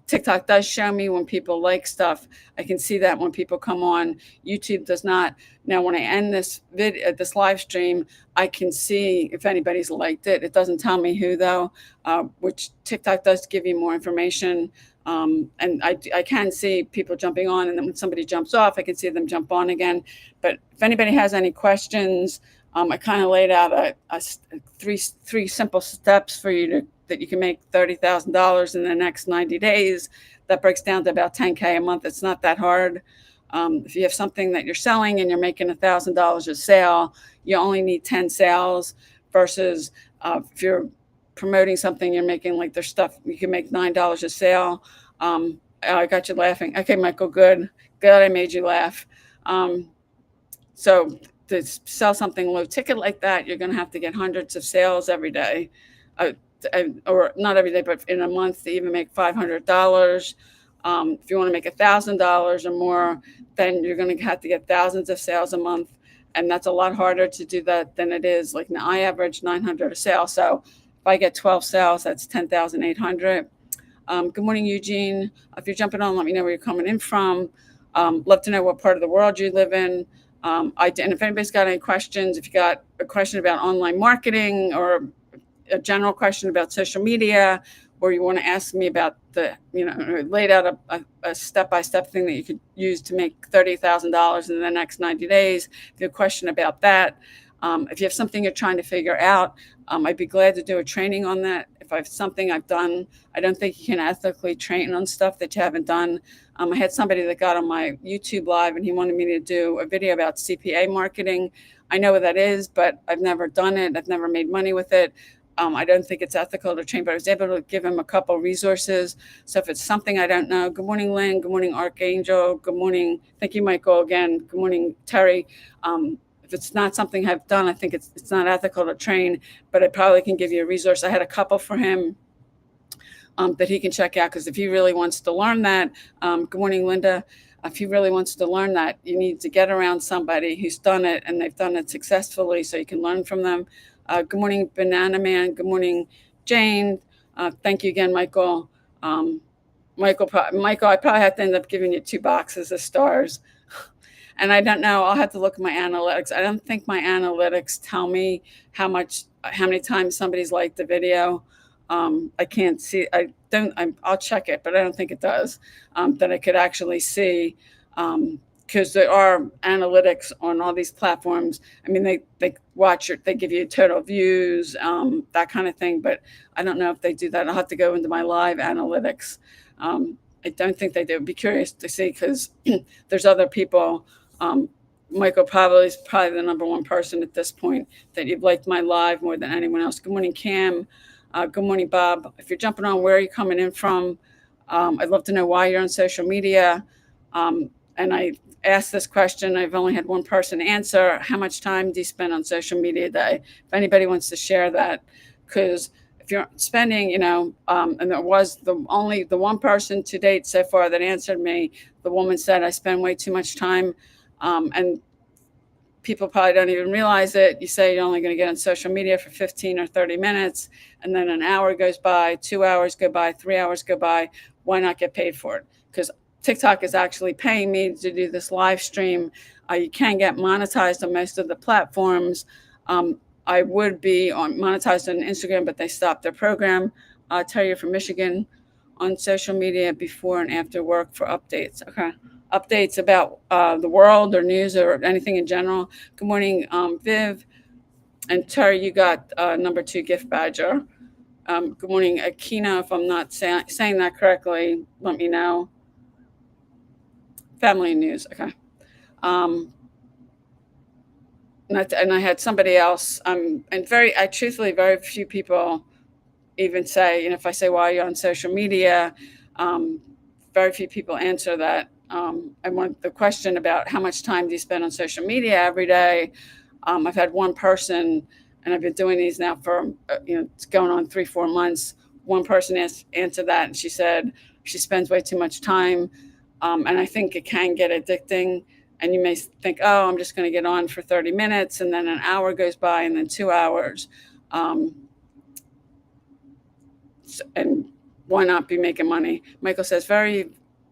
TikTok does show me when people like stuff. I can see that when people come on. YouTube does not. Now, when I end this live stream, I can see if anybody's liked it. It doesn't tell me who, though, which TikTok does give you more information. And I can see people jumping on, and then when somebody jumps off, I can see them jump on again. But if anybody has any questions, I kind of laid out three simple steps for you that you can make $30,000 in the next 90 days. That breaks down to about $10K a month. It's not that hard. If you have something that you're selling and you're making $1,000 a sale, you only need 10 sales, versus if you're promoting something, you're making like their stuff, you can make $9 a sale. I got you laughing. Okay, Michael, good. I made you laugh. So to sell something low ticket like that, you're going to have to get hundreds of sales every day, or not every day, but in a month to even make $500. If you want to make $1,000 or more, then you're going to have to get thousands of sales a month. And that's a lot harder to do that than it is. Like now, I average 900 a sale. So if I get 12 sales, that's 10,800. Good morning, Eugene. If you're jumping on, let me know where you're coming in from. Love to know what part of the world you live in. And if anybody's got any questions, if you got a question about online marketing, or a general question about social media, or you want to ask me about laid out a step-by-step thing that you could use to make $30,000 in the next 90 days. If you have a question about that, if you have something you're trying to figure out, I'd be glad to do a training on that. If I have something I've done, I don't think you can ethically train on stuff that you haven't done. I had somebody that got on my YouTube live and he wanted me to do a video about CPA marketing. I know what that is, but I've never done it. I've never made money with it. I don't think it's ethical to train, but I was able to give him a couple resources. So if it's something I don't know, good morning, Lynn. Good morning, Archangel. Good morning. Thank you, Michael, again. Good morning, Terry. If it's not something I've done, I think it's not ethical to train, but I probably can give you a resource. I had a couple for him that he can check out, because if he really wants to learn that, good morning, Linda. If he really wants to learn that, you need to get around somebody who's done it and they've done it successfully so you can learn from them. Good morning, Banana Man. Good morning, Jane. Thank you again, Michael. Michael, I probably have to end up giving you 2 boxes of stars. And I don't know. I'll have to look at my analytics. I don't think my analytics tell me how many times somebody's liked the video. I can't see. I'll check it, but I don't think it does. That I could actually see, because there are analytics on all these platforms. I mean, they watch it. They give you total views, that kind of thing. But I don't know if they do that. I'll have to go into my live analytics. I don't think they do. I'd be curious to see, because there's other people. Michael probably is the number one person at this point that you've liked my live more than anyone else. Good morning, Cam. Good morning, Bob. If you're jumping on, where are you coming in from? I'd love to know why you're on social media. And I asked this question. I've only had one person answer. How much time do you spend on social media a day? If anybody wants to share that, because if you're spending, and there was the one person to date so far that answered me. The woman said, I spend way too much time. And people probably don't even realize it. You say you're only going to get on social media for 15 or 30 minutes, and then an hour goes by, 2 hours go by, 3 hours go by. Why not get paid for it? Because TikTok is actually paying me to do this live stream. You can get monetized on most of the platforms. I would be monetized on Instagram, but they stopped their program. Terry from Michigan, on social media before and after work for updates. Okay. Updates about the world or news or anything in general. Good morning, Viv. And Terry, you got number 2 gift badger. Good morning, Akina. If I'm not saying that correctly, let me know. Family news. Okay. And I had somebody else. And truthfully, very few people even say, if I say, why are you on social media? Very few people answer that. I want the question about how much time do you spend on social media every day? I've had one person, and I've been doing these now for, it's going on 3-4 months. One person answered that, and she said she spends way too much time. And I think it can get addicting. And you may think, oh, I'm just going to get on for 30 minutes, and then an hour goes by, and then 2 hours. And why not be making money? Michael says,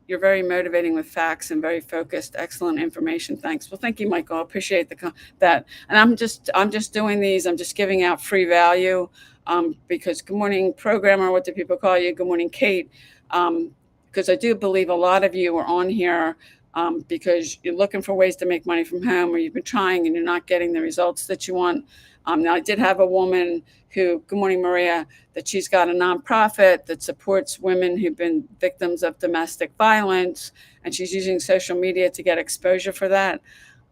you're very motivating with facts and very focused. Excellent information. Thanks. Well, thank you, Michael. I appreciate that. And I'm just doing these. I'm just giving out free value, because good morning, programmer. What do people call you? Good morning, Kate. Because I do believe a lot of you are on here because you're looking for ways to make money from home, or you've been trying and you're not getting the results that you want. Now, I did have a woman who, good morning, Maria, that she's got a nonprofit that supports women who've been victims of domestic violence, and she's using social media to get exposure for that.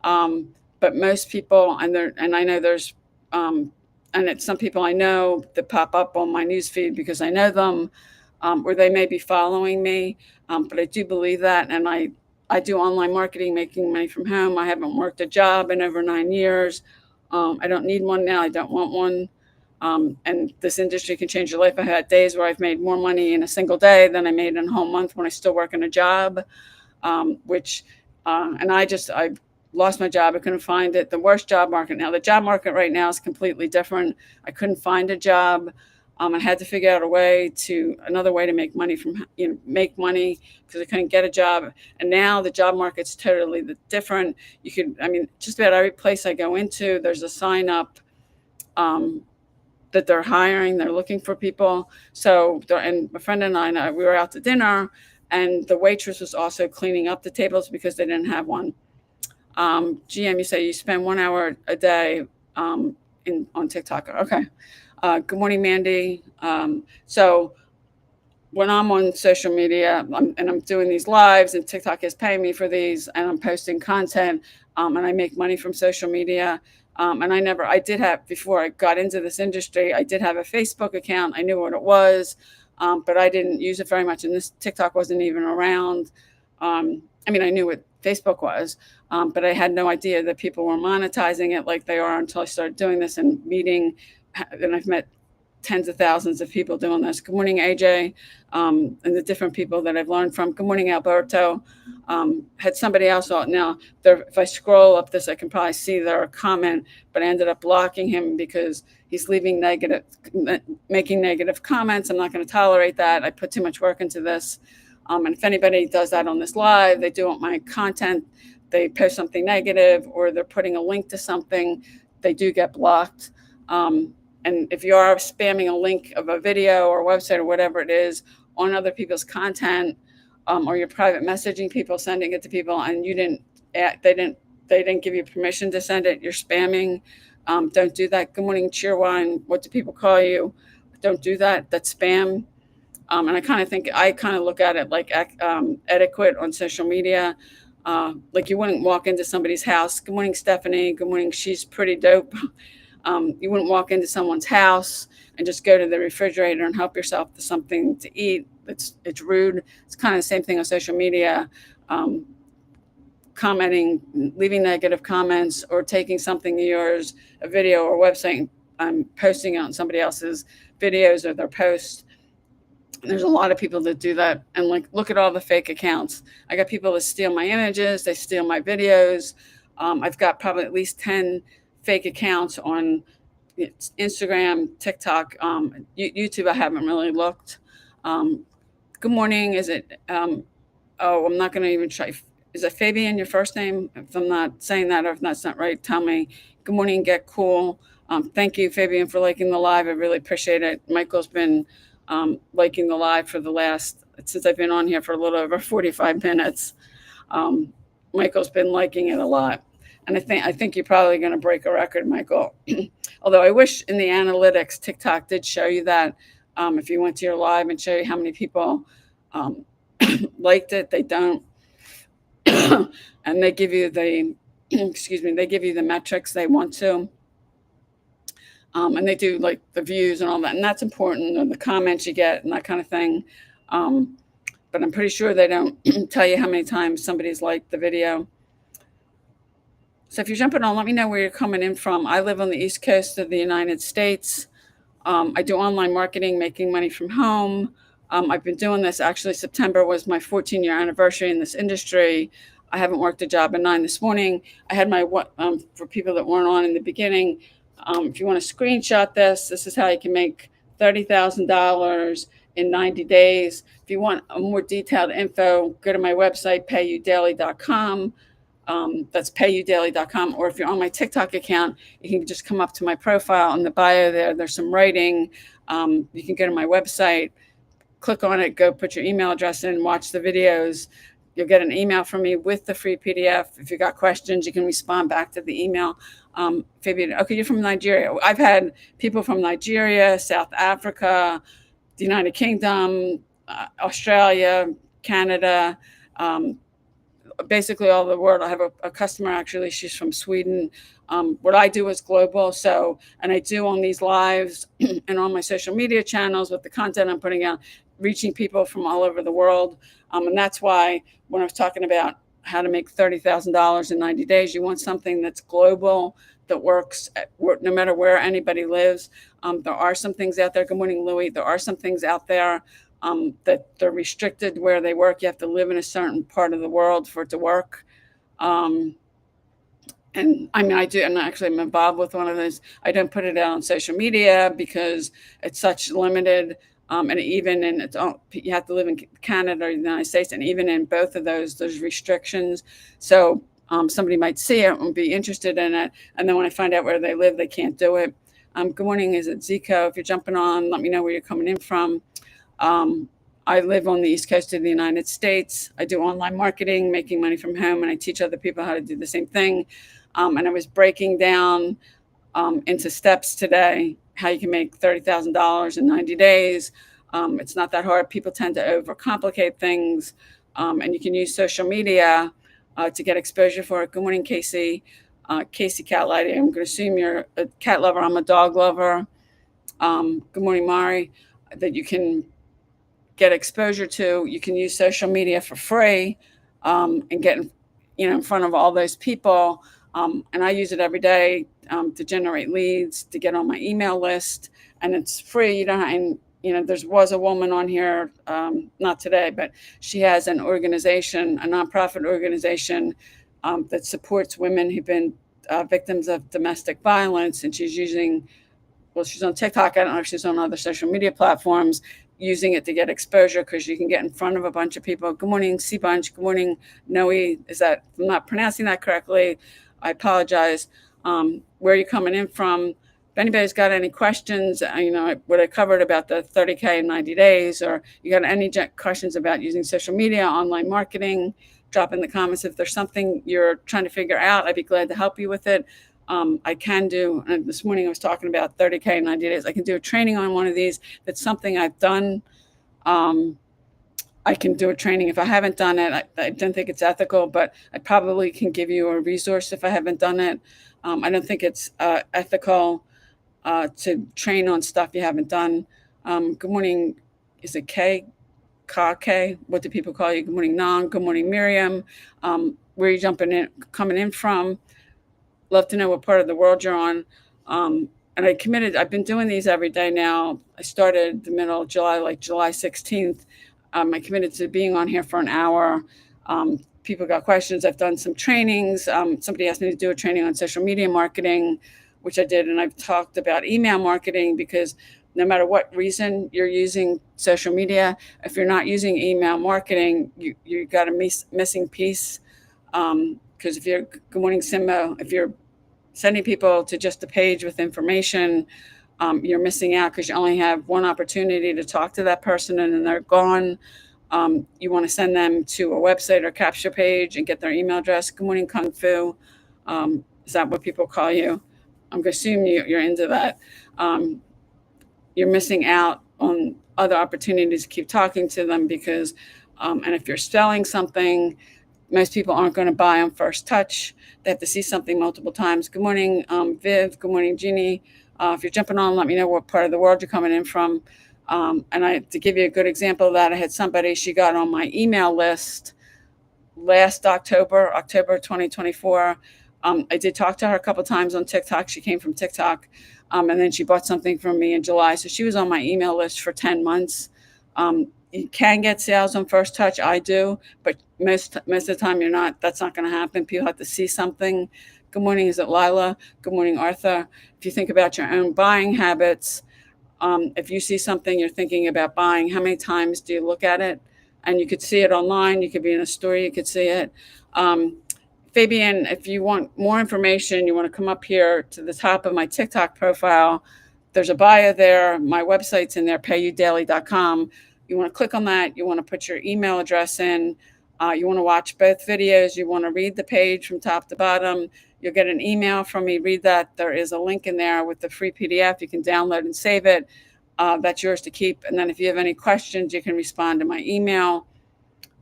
But most people, and I know there's, and it's some people I know that pop up on my newsfeed because I know them, or they may be following me. But I do believe that, and I do online marketing, making money from home. I haven't worked a job in over 9 years. I don't need one now. I don't want one. And this industry can change your life. I had days where I've made more money in a single day than I made in a whole month when I still work in a job, and I lost my job. I couldn't find it. The worst job market now. The job market right now is completely different. I couldn't find a job. I had to figure out another way to make money make money, because I couldn't get a job. And now the job market's totally different. Just about every place I go into, there's a sign up that they're hiring, they're looking for people. So, and my friend and I, we were out to dinner, and the waitress was also cleaning up the tables because they didn't have one. GM, you say you spend 1 hour a day on TikTok. Okay. Good morning, Mandy. So when I'm on social media and I'm doing these lives and TikTok is paying me for these and I'm posting content, and I make money from social media. And I did have, before I got into this industry, I did have a Facebook account. I knew what it was, but I didn't use it very much. And this TikTok wasn't even around. I mean, I knew what Facebook was, but I had no idea that people were monetizing it like they are until I started doing this and meeting. And I've met tens of thousands of people doing this. Good morning, AJ, and the different people that I've learned from. Good morning, Alberto. Had somebody else on. Now, if I scroll up this, I can probably see their comment, but I ended up blocking him because he's making negative comments. I'm not going to tolerate that. I put too much work into this. And if anybody does that on this live, they do want my content, they post something negative, or they're putting a link to something, they do get blocked. And if you are spamming a link of a video or website or whatever it is on other people's content, or you're private messaging people, sending it to people, and they didn't give you permission to send it, you're spamming. Don't do that. Good morning, Cheerwine. What do people call you? Don't do that. That's spam. And I kind of look at it like etiquette on social media. Like you wouldn't walk into somebody's house. Good morning, Stephanie. Good morning. She's pretty dope. You wouldn't walk into someone's house and just go to the refrigerator and help yourself to something to eat. It's rude. It's kind of the same thing on social media. Commenting, leaving negative comments, or taking something of yours, a video or website, and posting it on somebody else's videos or their posts. There's a lot of people that do that. And like, look at all the fake accounts. I got people that steal my images. They steal my videos. I've got probably at least 10 fake accounts on Instagram, TikTok, YouTube. I haven't really looked. Good morning. Is it? I'm not going to even try. Is it Fabian, your first name? If I'm not saying that, or if that's not right, tell me. Good morning. Get cool. Thank you, Fabian, for liking the live. I really appreciate it. Michael's been liking the live since I've been on here for a little over 45 minutes. Michael's been liking it a lot. And I think you're probably going to break a record, Michael. Although I wish in the analytics, TikTok did show you that. If you went to your live and show you how many people liked it, they don't. And they give you they give you the metrics they want to. And they do like the views and all that. And that's important, and the comments you get and that kind of thing. But I'm pretty sure they don't tell you how many times somebody's liked the video. So if you're jumping on, let me know where you're coming in from. I live on the East Coast of the United States. I do online marketing, making money from home. I've been doing this. Actually, September was my 14-year anniversary in this industry. I haven't worked a job at 9 this morning. I had my, for people that weren't on in the beginning, if you want to screenshot this is how you can make $30,000 in 90 days. If you want a more detailed info, go to my website, payudaily.com. That's payudaily.com. Or if you're on my TikTok account, you can just come up to my profile in the bio there. There's some writing. You can go to my website, click on it, go put your email address in, watch the videos. You'll get an email from me with the free PDF. If you got questions, you can respond back to the email. Fabian, okay, you're from Nigeria. I've had people from Nigeria, South Africa, the United Kingdom, Australia, Canada, basically all over the world. I have a customer, actually, she's from Sweden. What I do is global. So, and I do on these lives and on my social media channels with the content I'm putting out, reaching people from all over the world. And that's why when I was talking about how to make $30,000 in 90 days, you want something that's global, that works no matter where anybody lives. There are some things out there. Good morning, Louie. There are some things out there that they're restricted where they work. You have to live in a certain part of the world for it to work. And I mean, I do, and actually I'm involved with one of those. I don't put it out on social media because it's such limited. And even in you have to live in Canada or the United States, and even in both of those, there's restrictions. So somebody might see it and be interested in it, and then when I find out where they live, they can't do it. Good morning, is it Zico? If you're jumping on, let me know where you're coming in from. I live on the East Coast of the United States. I do online marketing, making money from home, and I teach other people how to do the same thing. And I was breaking down into steps today, how you can make $30,000 in 90 days. It's not that hard. People tend to overcomplicate things, and you can use social media to get exposure for it. Good morning, Casey. Casey Cat Lady. I'm going to assume you're a cat lover. I'm a dog lover. Good morning, Mari. That you can get exposure to. You can use social media for free, and get in front of all those people. And I use it every day to generate leads, to get on my email list, and it's free. You don't. And there was a woman on here, not today, but she has an organization, a nonprofit organization that supports women who've been victims of domestic violence, and she's on TikTok. I don't know if she's on other social media platforms, using it to get exposure, because you can get in front of a bunch of people. Good morning, Sea Bunch. Good morning, Noe. I'm not pronouncing that correctly. I apologize. Where are you coming in from? If anybody's got any questions, what I covered about the 30K in 90 days, or you got any questions about using social media, online marketing, drop in the comments. If there's something you're trying to figure out, I'd be glad to help you with it. I can do, and this morning I was talking about 30K in 90 days. I can do a training on one of these. That's something I've done. I can do a training. If I haven't done it, I don't think it's ethical, but I probably can give you a resource if I haven't done it. I don't think it's ethical to train on stuff you haven't done. Good morning. Is it Kay? K? What do people call you? Good morning, Nan. Good morning, Miriam. Where are you coming in from? Love to know what part of the world you're on. And I've been doing these every day now. I started the middle of July, like July 16th. I committed to being on here for an hour. People got questions. I've done some trainings. Somebody asked me to do a training on social media marketing, which I did. And I've talked about email marketing, because no matter what reason you're using social media, if you're not using email marketing, you got a missing piece. Because good morning, Simba, if you're sending people to just a page with information, you're missing out, because you only have one opportunity to talk to that person, and then they're gone. You want to send them to a website or capture page and get their email address. Good morning, Kung Fu. Is that what people call you? I'm going to assume you're into that. You're missing out on other opportunities to keep talking to them, because, and if you're selling something, most people aren't going to buy on first touch. They have to see something multiple times. Good morning, Viv. Good morning, Jeannie. If you're jumping on, let me know what part of the world you're coming in from. And to give you a good example of that, I had somebody, she got on my email list last October 2024. I did talk to her a couple times on TikTok. She came from TikTok. And then she bought something from me in July. So she was on my email list for 10 months. You can get sales on first touch. I do, but most of the time you're not. That's not going to happen. People have to see something. Good morning. Is it Lila? Good morning, Arthur. If you think about your own buying habits, if you see something you're thinking about buying, how many times do you look at it? And you could see it online. You could be in a store. You could see it. Fabian, if you want more information, you want to come up here to the top of my TikTok profile. There's a bio there. My website's in there, payudaily.com. You want to click on that. You want to put your email address in. You want to watch both videos. You want to read the page from top to bottom. You'll get an email from me. Read that. There is a link in there with the free PDF. You can download and save it. That's yours to keep. And then if you have any questions, you can respond to my email.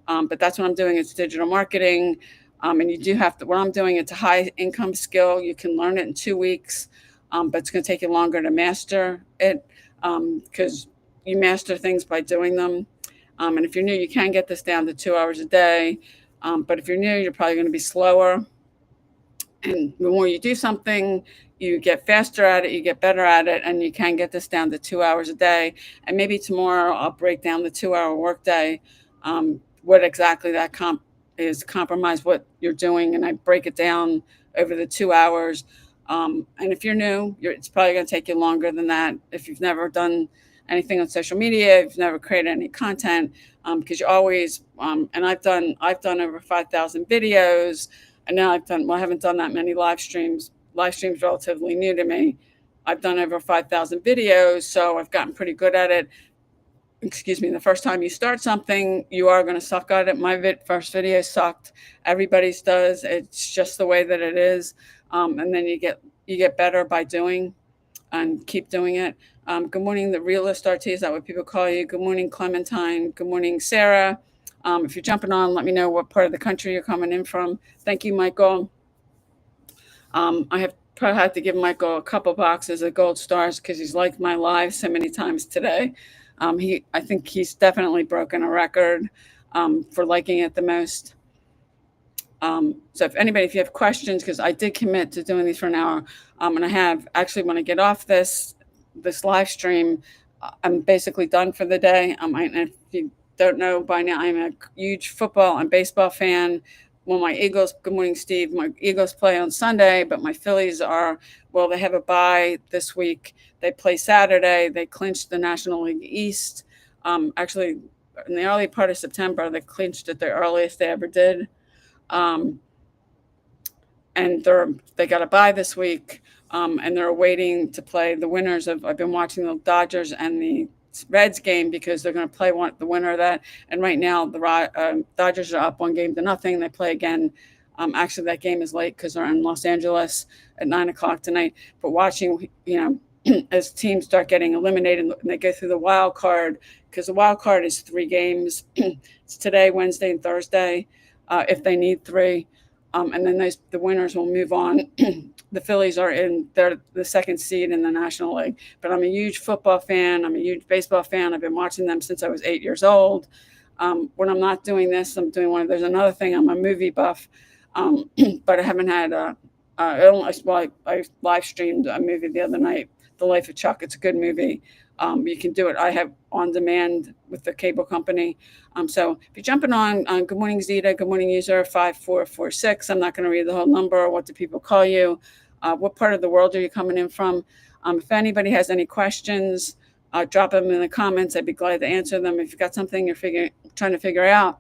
But that's what I'm doing. It's digital marketing. And you do have to, what I'm doing, it's a high income skill. You can learn it in 2 weeks, but it's going to take you longer to master it, because you master things by doing them. And if you're new, you can get this down to 2 hours a day. But if you're new, you're probably going to be slower. And the more you do something, you get faster at it, you get better at it, and you can get this down to 2 hours a day. And maybe tomorrow I'll break down the 2-hour workday, what exactly that is, compromise what you're doing, and I break it down over the 2 hours. And if you're new, it's probably going to take you longer than that. If you've never done anything on social media, if you've never created any content, because you're always, and I've done over 5,000 videos. And now I haven't done that many live streams. Live streams relatively new to me. I've done over 5,000 videos, so I've gotten pretty good at it. Excuse me. The first time you start something, you are going to suck at it. My first video sucked. Everybody's does. It's just the way that it is. And then you get better by doing. and keep doing it. Good morning, the realist RT. Is that what people call you? Good morning, Clementine. Good morning, Sarah. If you're jumping on, let me know what part of the country you're coming in from. Thank you, Michael. I have probably had to give Michael a couple boxes of gold stars because he's liked my live so many times today. I think he's definitely broken a record for liking it the most. So if you have questions, because I did commit to doing these for an hour, and I have actually, when I get off this live stream, I'm basically done for the day. And if you don't know by now, I'm a huge football and baseball fan. Well, my Eagles, good morning, Steve. My Eagles play on Sunday, but my Phillies they have a bye this week. They play Saturday. They clinched the National League East. Actually, in the early part of September, they clinched it the earliest they ever did. And they got a bye this week, and they're waiting to play the winners of. I've been watching the Dodgers and the Reds game because they're going to play the winner of that. And right now, the Dodgers are up 1-0. They play again. Actually, that game is late because they're in Los Angeles at 9:00 tonight. But watching, as teams start getting eliminated and they go through the wild card, because the wild card is 3 games. It's today, Wednesday, and Thursday. If they need 3, and then the winners will move on. The Phillies they're the 2nd seed in the National League. But I'm a huge football fan. I'm a huge baseball fan. I've been watching them since I was 8 years old. When I'm not doing this, I'm doing there's another thing. I'm a movie buff, but I haven't had I live streamed a movie the other night, The Life of Chuck. It's a good movie. You can do it. I have on demand with the cable company. So if you're jumping on, good morning, Zeta. Good morning, user 5446. I'm not going to read the whole number. What do people call you? What part of the world are you coming in from? If anybody has any questions, drop them in the comments. I'd be glad to answer them. If you've got something you're trying to figure out,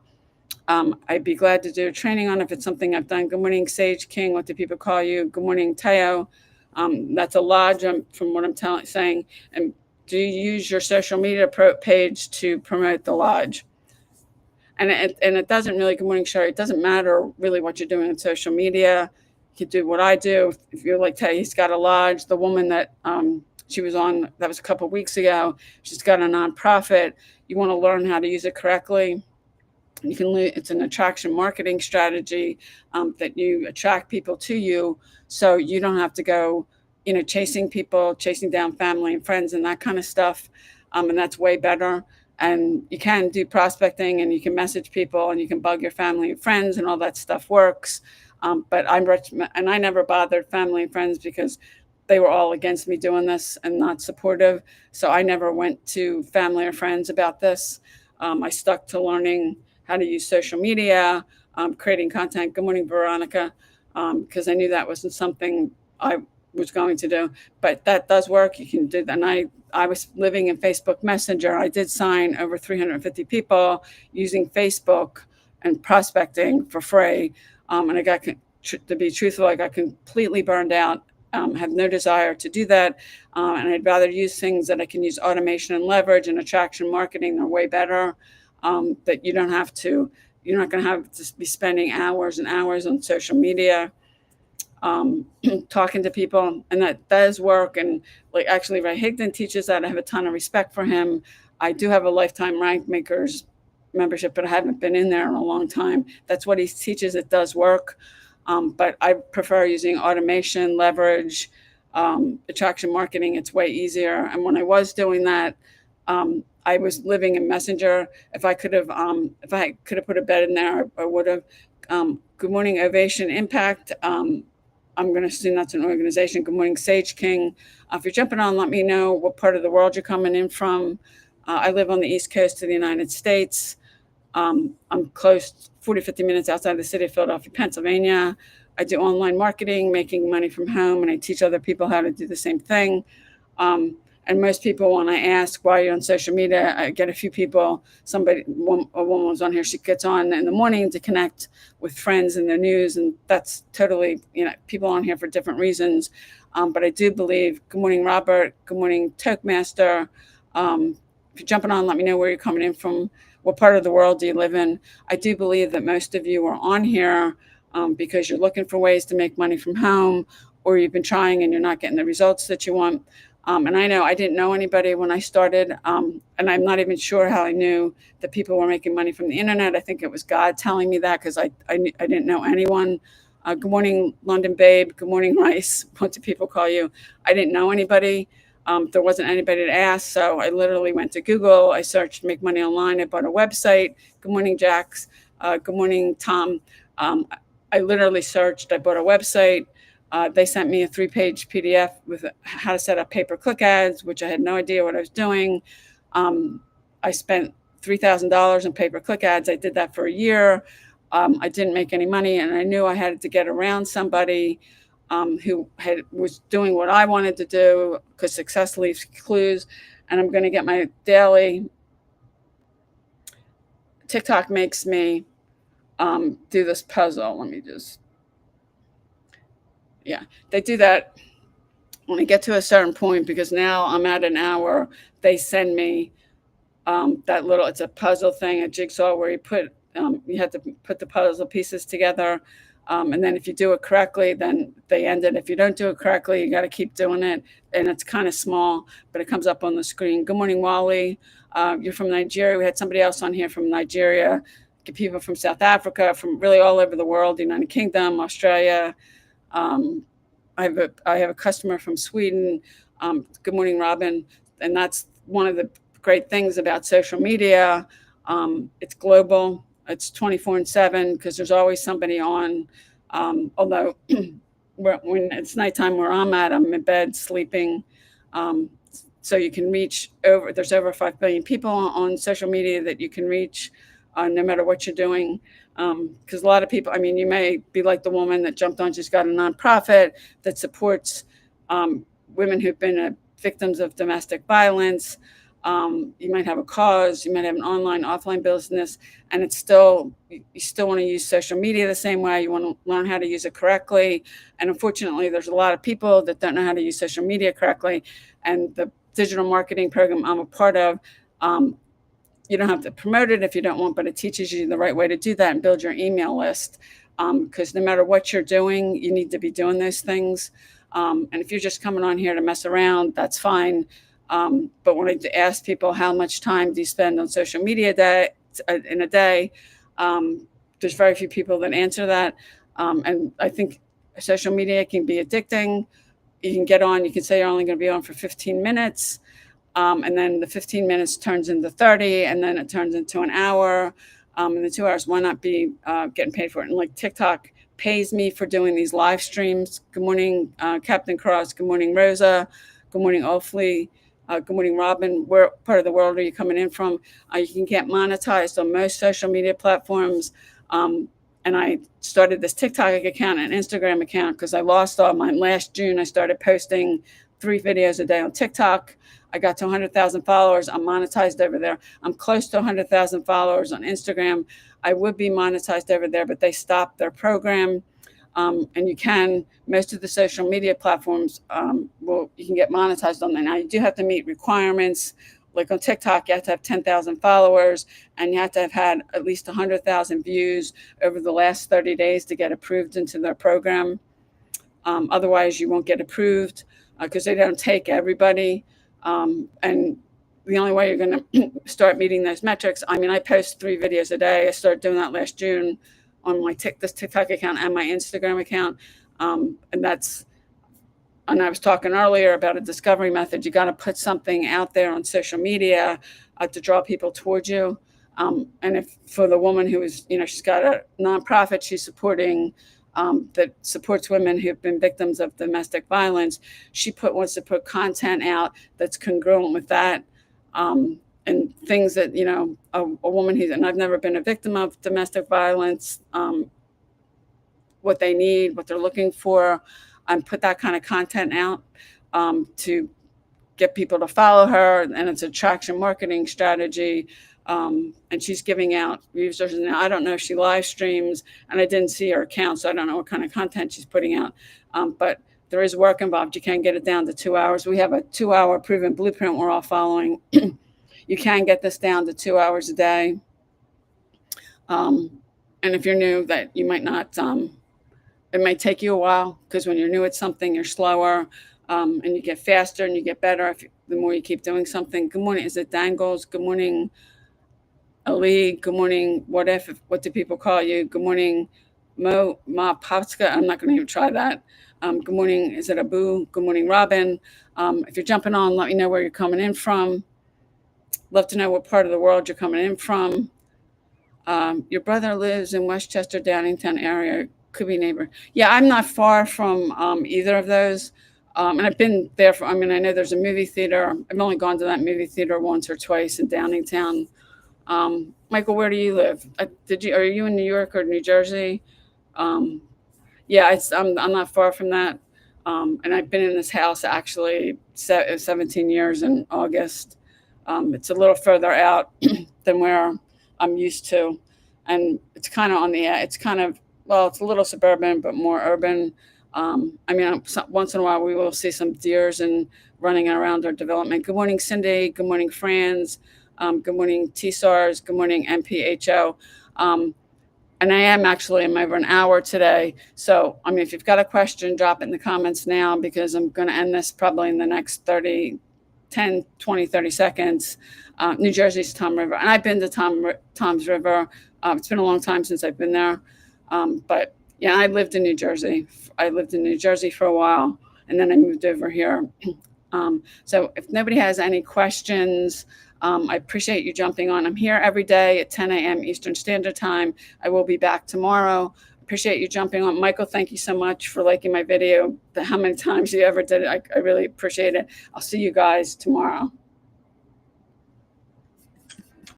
I'd be glad to do a training on if it's something I've done. Good morning, Sage King. What do people call you? Good morning, Teo. That's a lodge from what I'm saying. And do you use your social media page to promote the lodge? And it doesn't really, good morning, Sherry. It doesn't matter really what you're doing on social media. You can do what I do. If you're like, hey, he's got a lodge. The woman that she was on, that was a couple of weeks ago, she's got a nonprofit. You want to learn how to use it correctly. It's an attraction marketing strategy that you attract people to you, so you don't have to go, chasing down family and friends and that kind of stuff. And that's way better. And you can do prospecting and you can message people and you can bug your family and friends and all that stuff works. But I never bothered family and friends because they were all against me doing this and not supportive. So I never went to family or friends about this. I stuck to learning how to use social media, creating content. Good morning, Veronica, because I knew that wasn't something I was going to do, but that does work. You can do that. And I was living in Facebook Messenger. I did sign over 350 people using Facebook and prospecting for free. And I got, to be truthful, I got completely burned out. Have no desire to do that. And I'd rather use things that I can use automation and leverage and attraction marketing. They're way better. That you're not going to have to be spending hours and hours on social media, talking to people, and that does work. And actually, Ray Higdon teaches that. I have a ton of respect for him. I do have a lifetime Rank Makers membership, but I haven't been in there in a long time. That's what he teaches. It does work. But I prefer using automation, leverage, attraction marketing. It's way easier. And when I was doing that, I was living in Messenger. If I could have put a bed in there, I would have. Good morning, Ovation Impact. I'm going to assume that's an organization. Good morning, Sage King. If you're jumping on, let me know what part of the world you're coming in from. I live on the East Coast of the United States. I'm close, 50 minutes outside the city of Philadelphia, Pennsylvania. I do online marketing, making money from home, and I teach other people how to do the same thing. And most people, when I ask why you're on social media, I get a few people. A woman was on here. She gets on in the morning to connect with friends in the news, and that's totally, people on here for different reasons. But I do believe. Good morning, Robert. Good morning, Toastmaster. If you're jumping on, let me know where you're coming in from. What part of the world do you live in? I do believe that most of you are on here because you're looking for ways to make money from home, or you've been trying and you're not getting the results that you want. And I know I didn't know anybody when I started, and I'm not even sure how I knew that people were making money from the internet. I think it was God telling me that because I didn't know anyone. Good morning, London Babe. Good morning, Rice. What do people call you? I didn't know anybody. There wasn't anybody to ask, so I literally went to Google. I searched "make money online." I bought a website. Good morning, Jax. Good morning, Tom. Um, I literally searched. I bought a website. They sent me a 3-page PDF with how to set up pay-per-click ads, which I had no idea what I was doing. I spent $3,000 in pay-per-click ads. I did that for a year. I didn't make any money, and I knew I had to get around somebody who was doing what I wanted to do, because success leaves clues. And I'm going to get my daily. TikTok makes me do this puzzle. Let me just, yeah, they do that when I get to a certain point, because now I'm at an hour. They send me that little, it's a puzzle thing, a jigsaw, where you have to put the puzzle pieces together. And then if you do it correctly, then they end it. If you don't do it correctly, you got to keep doing it. And it's kind of small, but it comes up on the screen. Good morning, Wally. You're from Nigeria. We had somebody else on here from Nigeria, people from South Africa, from really all over the world, the United Kingdom, Australia. Um, I have a customer from Sweden. Good morning, Robin. And that's one of the great things about social media. It's global. It's 24/7, because there's always somebody on. Although when it's nighttime where I'm at, I'm in bed sleeping. Um, so you can reach over. There's over 5 billion people on social media that you can reach, no matter what you're doing. Because a lot of people, I mean, you may be like the woman that jumped on. She's got a nonprofit that supports women who've been victims of domestic violence. You might have a cause, you might have an online, offline business, and it's still, you still want to use social media the same way. You want to learn how to use it correctly. And unfortunately, there's a lot of people that don't know how to use social media correctly. And the digital marketing program I'm a part of, you don't have to promote it if you don't want, but it teaches you the right way to do that and build your email list. Because no matter what you're doing, you need to be doing those things. And if you're just coming on here to mess around, that's fine. But when I ask people how much time do you spend on social media in a day, there's very few people that answer that. And I think social media can be addicting. You can get on, you can say you're only going to be on for 15 minutes. And then the 15 minutes turns into 30, and then it turns into an hour. And the 2 hours, why not be getting paid for it? And like TikTok pays me for doing these live streams. Good morning, Captain Cross. Good morning, Rosa. Good morning, Ofley. Good morning, Robin. Where part of the world are you coming in from? You can get monetized on most social media platforms. And I started this TikTok account and Instagram account because I lost all mine last June. I started posting 3 videos a day on TikTok. I got to 100,000 followers. I'm monetized over there. I'm close to 100,000 followers on Instagram. I would be monetized over there, but they stopped their program. And you can, most of the social media platforms, you can get monetized on there. Now, you do have to meet requirements. Like on TikTok, you have to have 10,000 followers, and you have to have had at least 100,000 views over the last 30 days to get approved into their program. Otherwise, you won't get approved because they don't take everybody. And the only way you're going to start meeting those metrics, I mean, I post 3 videos a day. I started doing that last June on my this TikTok account and my Instagram account. And I was talking earlier about a discovery method. You got to put something out there on social media to draw people towards you. And if for the woman who is, she's got a nonprofit she's supporting that supports women who've been victims of domestic violence, she wants to put content out that's congruent with that. And things that, a woman and I've never been a victim of domestic violence, what they need, what they're looking for, and put that kind of content out to get people to follow her. And it's an attraction marketing strategy. And she's giving out resources. Now, I don't know if she live streams, and I didn't see her account, so I don't know what kind of content she's putting out. But there is work involved. You can get it down to 2 hours. We have a 2-hour proven blueprint we're all following. You can get this down to 2 hours a day. And if you're new, that you might not, it might take you a while, because when you're new at something, you're slower. and you get faster and you get better the more you keep doing something. Good morning. Is it Dangles? Good morning, Ali. Good morning. What do people call you? Good morning, Ma Popska. I'm not going to even try that. Good morning. Is it Abu? Good morning, Robin. If you're jumping on, let me know where you're coming in from. Love to know what part of the world you're coming in from. Your brother lives in Westchester, Downingtown area. Could be neighbor. Yeah, I'm not far from either of those. And I've been there I know there's a movie theater. I've only gone to that movie theater once or twice in Downingtown. Michael, where do you live? Are you in New York or New Jersey? Yeah, I'm not far from that. And I've been in this house actually 17 years in August. It's a little further out than where I'm used to. And it's kind of it's a little suburban, but more urban. Once in a while we will see some deers and running around our development. Good morning, Cindy. Good morning, Franz. Good morning, TSARS. Good morning, MPHO. And I am actually, I'm over an hour today. So, if you've got a question, drop it in the comments now because I'm going to end this probably in the next 10, 20, 30 seconds. New Jersey's Tom River. And I've been to Tom's River. It's been a long time since I've been there. But yeah, I lived in New Jersey. I lived in New Jersey for a while, and then I moved over here. So if nobody has any questions, I appreciate you jumping on. I'm here every day at 10 a.m. Eastern Standard Time. I will be back tomorrow. Appreciate you jumping on. Michael, thank you so much for liking my video. How many times you ever did it, I really appreciate it. I'll see you guys tomorrow.